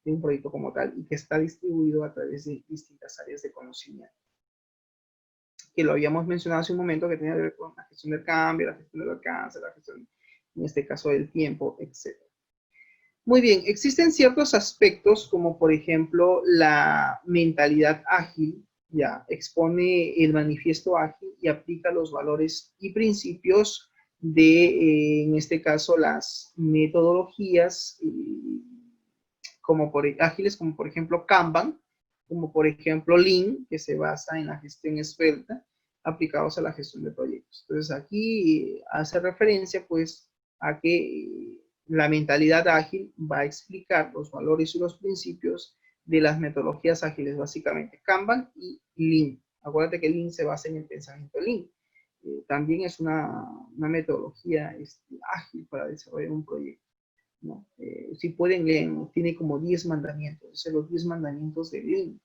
de un proyecto como tal, y que está distribuido a través de distintas áreas de conocimiento. Que lo habíamos mencionado hace un momento, que tenía que ver con la gestión del cambio, la gestión del alcance, la gestión, en este caso, del tiempo, etc. Muy bien, existen ciertos aspectos, como por ejemplo la mentalidad ágil, ya expone el manifiesto ágil y aplica los valores y principios de, en este caso, las metodologías ágiles, como por ejemplo Kanban, como por ejemplo Lean, que se basa en la gestión esbelta, aplicados a la gestión de proyectos. Entonces aquí hace referencia pues a que la mentalidad ágil va a explicar los valores y los principios de las metodologías ágiles, básicamente Kanban y Lean. Acuérdate que Lean se basa en el pensamiento Lean. También es una metodología ágil para desarrollar un proyecto, ¿no? Si pueden leer, tiene como 10 mandamientos, los 10 mandamientos de Lean.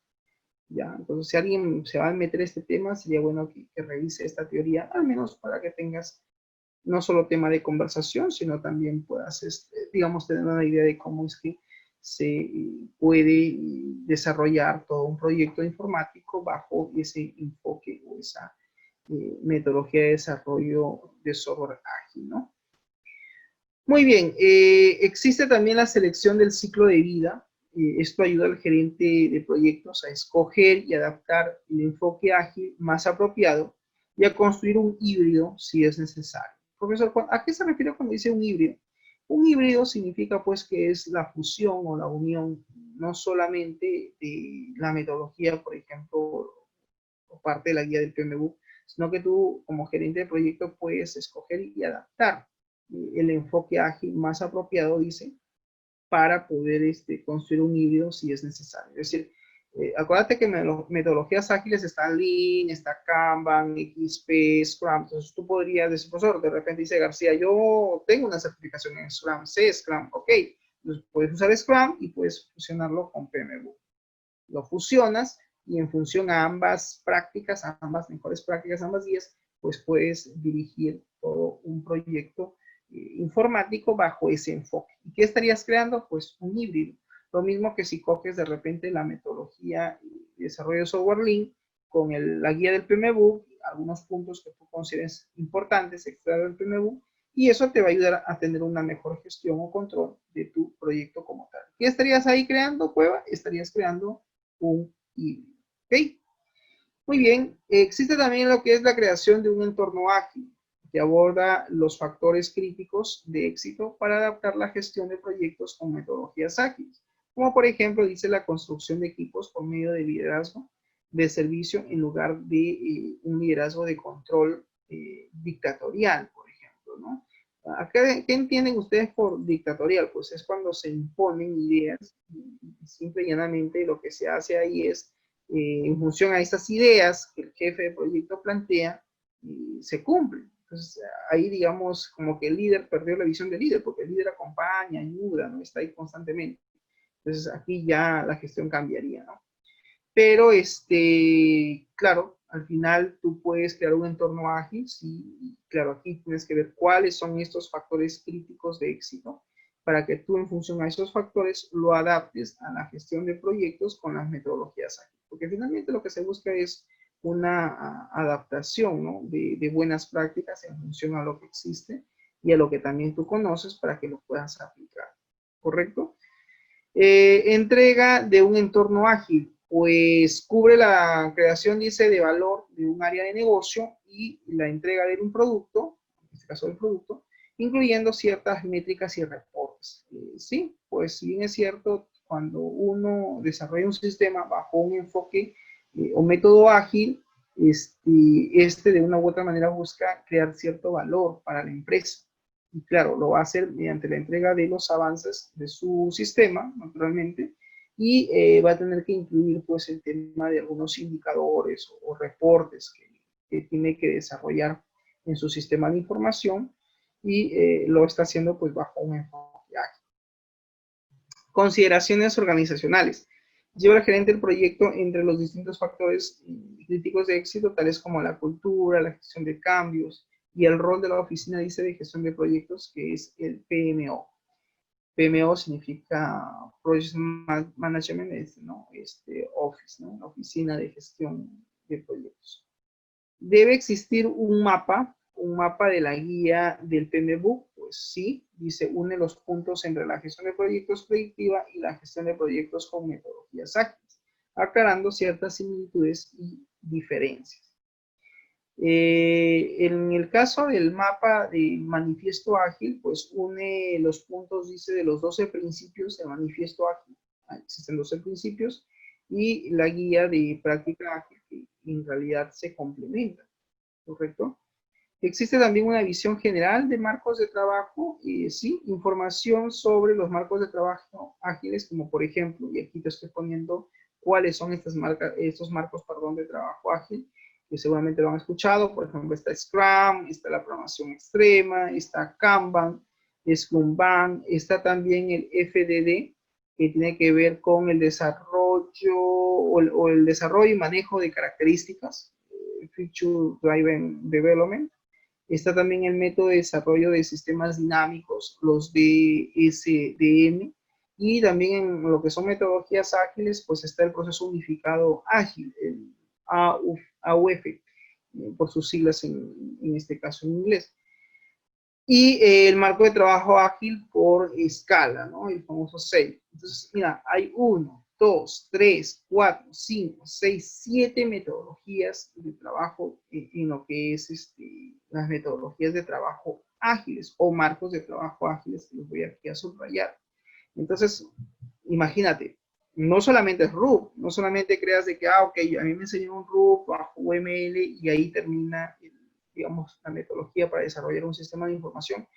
¿Ya? Entonces, si alguien se va a meter este tema, sería bueno que revise esta teoría, al menos para que tengas no solo tema de conversación, sino también puedas, digamos, tener una idea de cómo es que se puede desarrollar todo un proyecto informático bajo ese enfoque o esa metodología de desarrollo de software ágil, ¿no? Muy bien, existe también la selección del ciclo de vida. Esto ayuda al gerente de proyectos a escoger y adaptar el enfoque ágil más apropiado y a construir un híbrido si es necesario. Profesor, ¿a qué se refiere cuando dice un híbrido? Un híbrido significa pues que es la fusión o la unión no solamente de la metodología, por ejemplo, o parte de la guía del PMBOK, sino que tú como gerente de proyecto puedes escoger y adaptar el enfoque ágil más apropiado, dice, para poder construir un híbrido si es necesario. Es decir, acuérdate que metodologías ágiles están Lean, está Kanban, XP, Scrum. Entonces tú podrías decir, profesor, de repente dice García, yo tengo una certificación en Scrum, sé Scrum, ok. Entonces puedes usar Scrum y puedes fusionarlo con PMBOK. Lo fusionas y en función a ambas prácticas, a ambas mejores prácticas, ambas guías, pues puedes dirigir todo un proyecto informático bajo ese enfoque. ¿Y qué estarías creando? Pues un híbrido. Lo mismo que si coges de repente la metodología de desarrollo de software Lean con la guía del PMBOK, algunos puntos que tú consideres importantes extraer del PMBOK, y eso te va a ayudar a tener una mejor gestión o control de tu proyecto como tal. ¿Qué estarías ahí creando, Cueva? Estarías creando un híbrido. ¿Ok? Muy bien. Existe también lo que es la creación de un entorno ágil que aborda los factores críticos de éxito para adaptar la gestión de proyectos con metodologías ágiles, como por ejemplo dice la construcción de equipos por medio de liderazgo de servicio en lugar de un liderazgo de control dictatorial, por ejemplo, ¿no? ¿Qué entienden ustedes por dictatorial? Pues es cuando se imponen ideas y simple y llanamente lo que se hace ahí es, en función a estas ideas que el jefe de proyecto plantea, se cumplen. Entonces ahí digamos como que el líder perdió la visión del líder, porque el líder acompaña, ayuda, ¿no? Está ahí constantemente. Entonces aquí ya la gestión cambiaría, ¿no? Pero, claro, al final tú puedes crear un entorno ágil, sí, claro, aquí tienes que ver cuáles son estos factores críticos de éxito para que tú en función a esos factores lo adaptes a la gestión de proyectos con las metodologías ágiles. Porque finalmente lo que se busca es una adaptación, ¿no? de buenas prácticas en función a lo que existe y a lo que también tú conoces para que lo puedas aplicar. ¿Correcto? Entrega de un entorno ágil, pues cubre la creación, dice, de valor de un área de negocio y la entrega de un producto, en este caso del producto, incluyendo ciertas métricas y reportes. Sí, pues si bien es cierto, cuando uno desarrolla un sistema bajo un enfoque o método ágil, de una u otra manera busca crear cierto valor para la empresa. Y claro, lo va a hacer mediante la entrega de los avances de su sistema, naturalmente, y va a tener que incluir pues el tema de algunos indicadores o reportes que tiene que desarrollar en su sistema de información y lo está haciendo pues bajo un enfoque ágil. Consideraciones organizacionales. Lleva el gerente del proyecto entre los distintos factores críticos de éxito, tales como la cultura, la gestión de cambios, y el rol de la oficina, dice, de gestión de proyectos, que es el PMO. PMO significa Project Management, ¿no? Office, ¿no? La oficina de gestión de proyectos. Debe existir un mapa de la guía del PMBOK, pues sí, dice, une los puntos entre la gestión de proyectos predictiva y la gestión de proyectos con metodologías ágiles, aclarando ciertas similitudes y diferencias. En el caso del mapa de manifiesto ágil, pues une los puntos, dice, de los 12 principios de manifiesto ágil. Existen 12 principios y la guía de práctica ágil, que en realidad se complementan, ¿correcto? Existe también una visión general de marcos de trabajo y sí, información sobre los marcos de trabajo ágiles, como por ejemplo, y aquí te estoy poniendo cuáles son estos marcos, perdón, de trabajo ágil, que seguramente lo han escuchado. Por ejemplo, está Scrum, está la programación extrema, está Kanban, Scrumban, está también el FDD, que tiene que ver con el desarrollo o el desarrollo y manejo de características, Feature Driven Development. Está también el método de desarrollo de sistemas dinámicos, los DSDM, y también en lo que son metodologías ágiles, pues está el proceso unificado ágil, el AUF, por sus siglas en este caso en inglés. Y el marco de trabajo ágil por escala, ¿no? El famoso SAFe. Entonces, mira, hay 1, 2, 3, 4, 5, 6, 7 metodologías de trabajo en lo que es las metodologías de trabajo ágiles o marcos de trabajo ágiles que los voy aquí a subrayar. Entonces, imagínate, no solamente es RUB, no solamente creas de que, ok, a mí me enseñó un RUB bajo UML y ahí termina digamos, la metodología para desarrollar un sistema de información,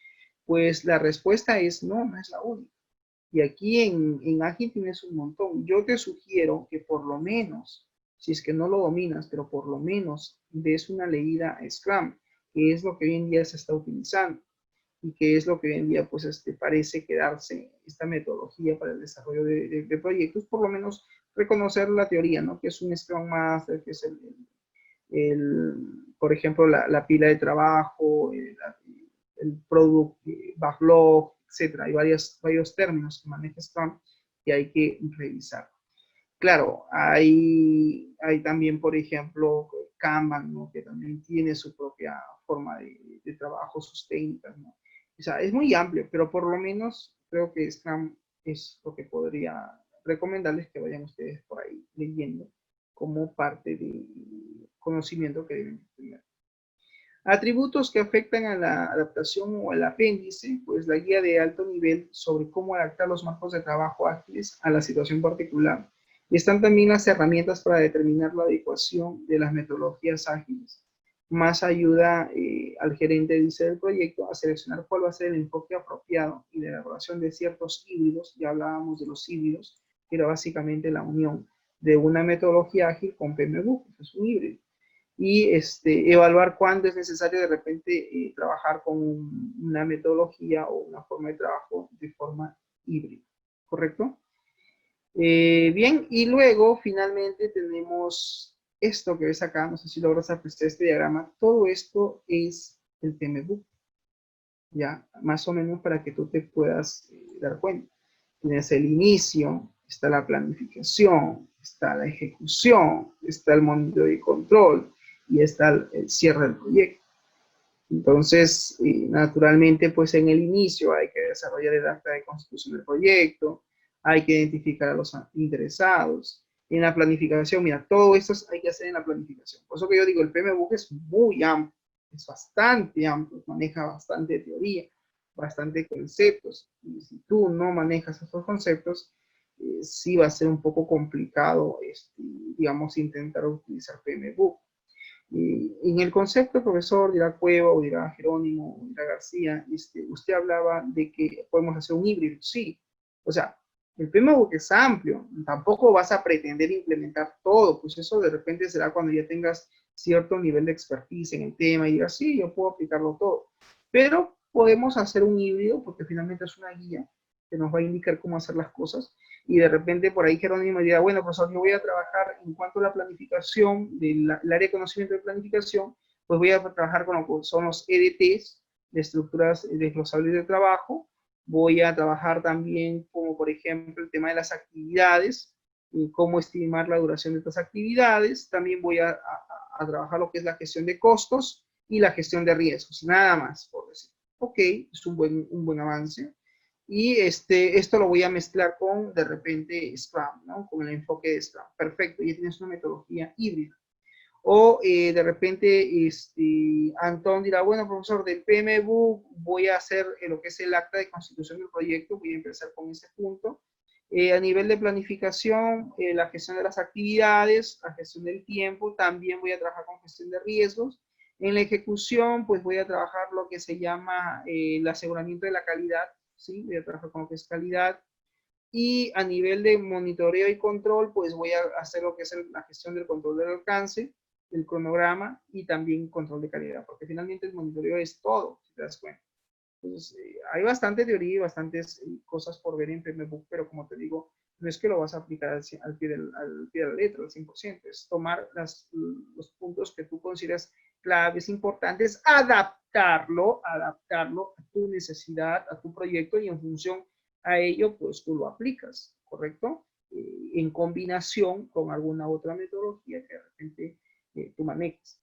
pues la respuesta es no, no es la única. Y aquí en Ágil tienes un montón. Yo te sugiero que por lo menos, si es que no lo dominas, pero por lo menos des una leída a Scrum, que es lo que hoy en día se está utilizando y que es lo que hoy en día pues parece quedarse esta metodología para el desarrollo de proyectos, por lo menos reconocer la teoría, ¿no? Que es un Scrum Master, que es por ejemplo, la pila de trabajo, el product backlog, etcétera. Hay varios términos que maneja Scrum que hay que revisar. Claro, hay también, por ejemplo, Kanban, ¿no? Que también tiene su propia forma de trabajo, sus técnicas, ¿no? O sea, es muy amplio, pero por lo menos creo que Scrum es lo que podría recomendarles que vayan ustedes por ahí leyendo como parte de conocimiento que deben tener. Atributos que afectan a la adaptación o al apéndice, pues la guía de alto nivel sobre cómo adaptar los marcos de trabajo ágiles a la situación particular. Y están también las herramientas para determinar la adecuación de las metodologías ágiles. Más ayuda al gerente dice del proyecto a seleccionar cuál va a ser el enfoque apropiado y la elaboración de ciertos híbridos. Ya hablábamos de los híbridos, que era básicamente la unión de una metodología ágil con PMBOK, que es un híbrido. Y evaluar cuándo es necesario de repente trabajar con una metodología o una forma de trabajo de forma híbrida, ¿correcto? Bien, y luego finalmente tenemos esto que ves acá, no sé si logras apreciar este diagrama, todo esto es el PMBOK, ya, más o menos para que tú te puedas dar cuenta. Tienes el inicio, está la planificación, está la ejecución, está el monitoreo y control, y está el cierre del proyecto. Entonces, naturalmente, pues en el inicio hay que desarrollar el acta de constitución del proyecto, hay que identificar a los interesados. En la planificación, mira, todo esto hay que hacer en la planificación. Por eso que yo digo, el PMBOK es muy amplio, es bastante amplio, maneja bastante teoría, bastante conceptos. Y si tú no manejas esos conceptos, sí va a ser un poco complicado, digamos, intentar utilizar PMBOK. En el concepto, profesor, dirá Cueva o dirá Jerónimo o dirá García, usted hablaba de que podemos hacer un híbrido. Sí, o sea, el PMBOK es amplio, tampoco vas a pretender implementar todo, pues eso de repente será cuando ya tengas cierto nivel de expertise en el tema y digas, sí, yo puedo aplicarlo todo. Pero podemos hacer un híbrido porque finalmente es una guía que nos va a indicar cómo hacer las cosas y de repente por ahí Jerónimo dirá, bueno, profesor, yo voy a trabajar en cuanto a la planificación, del área de conocimiento de planificación, pues voy a trabajar con lo que son los EDTs, de estructuras desglosables de trabajo, voy a trabajar también como por ejemplo el tema de las actividades, y cómo estimar la duración de estas actividades, también voy a trabajar lo que es la gestión de costos y la gestión de riesgos, nada más, por decir. Ok, es un buen avance. Y esto lo voy a mezclar con, de repente, Scrum, ¿no? Con el enfoque de Scrum. Perfecto, ya tienes una metodología híbrida. O de repente, Antón dirá, bueno, profesor, del PMBOK voy a hacer lo que es el acta de constitución del proyecto, voy a empezar con ese punto. A nivel de planificación, la gestión de las actividades, la gestión del tiempo, también voy a trabajar con gestión de riesgos. En la ejecución, pues voy a trabajar lo que se llama el aseguramiento de la calidad, ¿sí? Voy a trabajar con lo que es calidad. Y a nivel de monitoreo y control, pues voy a hacer lo que es la gestión del control del alcance, el cronograma y también control de calidad, porque finalmente el monitoreo es todo, si te das cuenta. Entonces, hay bastante teoría y bastantes cosas por ver en PMBOK, pero como te digo, no es que lo vas a aplicar al pie de la letra, al 100%, es tomar los puntos que tú consideras claves, importantes, adaptarlo a tu necesidad, a tu proyecto, y en función a ello, pues tú lo aplicas, ¿correcto? En combinación con alguna otra metodología que de repente tú manejes.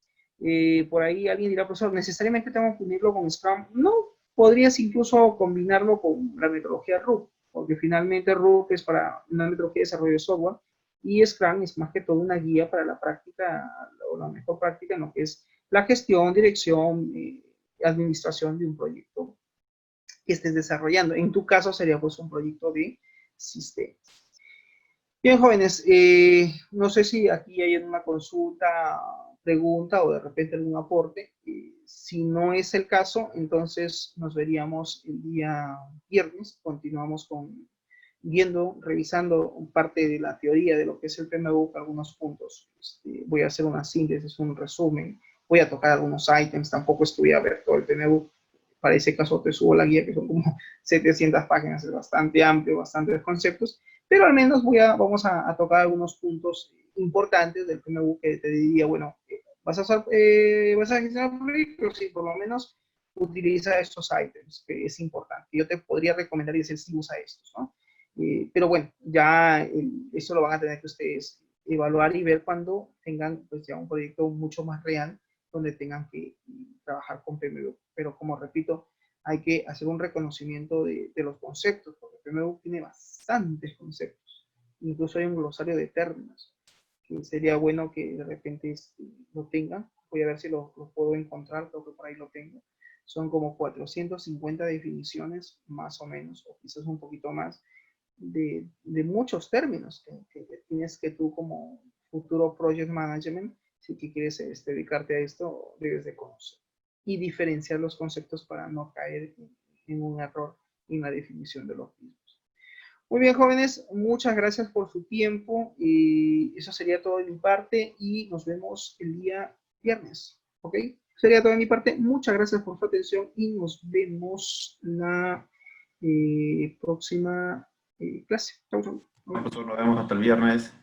Por ahí alguien dirá, profesor, ¿necesariamente tengo que unirlo con Scrum? No, podrías incluso combinarlo con la metodología RUP, porque finalmente RUP es para una metodología de desarrollo de software y Scrum es más que todo una guía para la práctica, o la mejor práctica en lo que es la gestión, dirección, administración de un proyecto que estés desarrollando. En tu caso sería pues un proyecto de sistemas. Bien, jóvenes, no sé si aquí hay una consulta, pregunta o de repente algún aporte. Si no es el caso, entonces nos veríamos el día viernes. Continuamos revisando parte de la teoría de lo que es el PMBOK, algunos puntos. Voy a hacer una síntesis, un resumen. Voy a tocar algunos ítems. Tampoco estuve a ver todo el PMBOK. Para ese caso te subo la guía, que son como 700 páginas. Es bastante amplio, bastantes conceptos. Pero al menos vamos a tocar algunos puntos importantes del PMBOK que te diría, bueno, vas a gestionar proyectos, sí, por lo menos utiliza estos ítems, que es importante. Yo te podría recomendar y decir, sí, usa estos, ¿no? Pero bueno, ya eso lo van a tener que ustedes evaluar y ver cuando tengan pues ya un proyecto mucho más real, donde tengan que trabajar con PMBOK. Pero como repito, hay que hacer un reconocimiento de los conceptos, porque PMBOK tiene bastantes conceptos. Incluso hay un glosario de términos, que sería bueno que de repente lo tengan. Voy a ver si lo puedo encontrar, creo que por ahí lo tengo. Son como 450 definiciones, más o menos, o quizás un poquito más, de muchos términos que tienes que tú como futuro project management, si que quieres dedicarte a esto, debes de conocer y diferenciar los conceptos para no caer en un error en la definición de los mismos. Muy bien, jóvenes, muchas gracias por su tiempo y eso sería todo de mi parte y nos vemos el día viernes, ¿ok? Sería todo de mi parte. Muchas gracias por su atención y nos vemos la próxima clase. Chau, chau. Nos vemos hasta el viernes.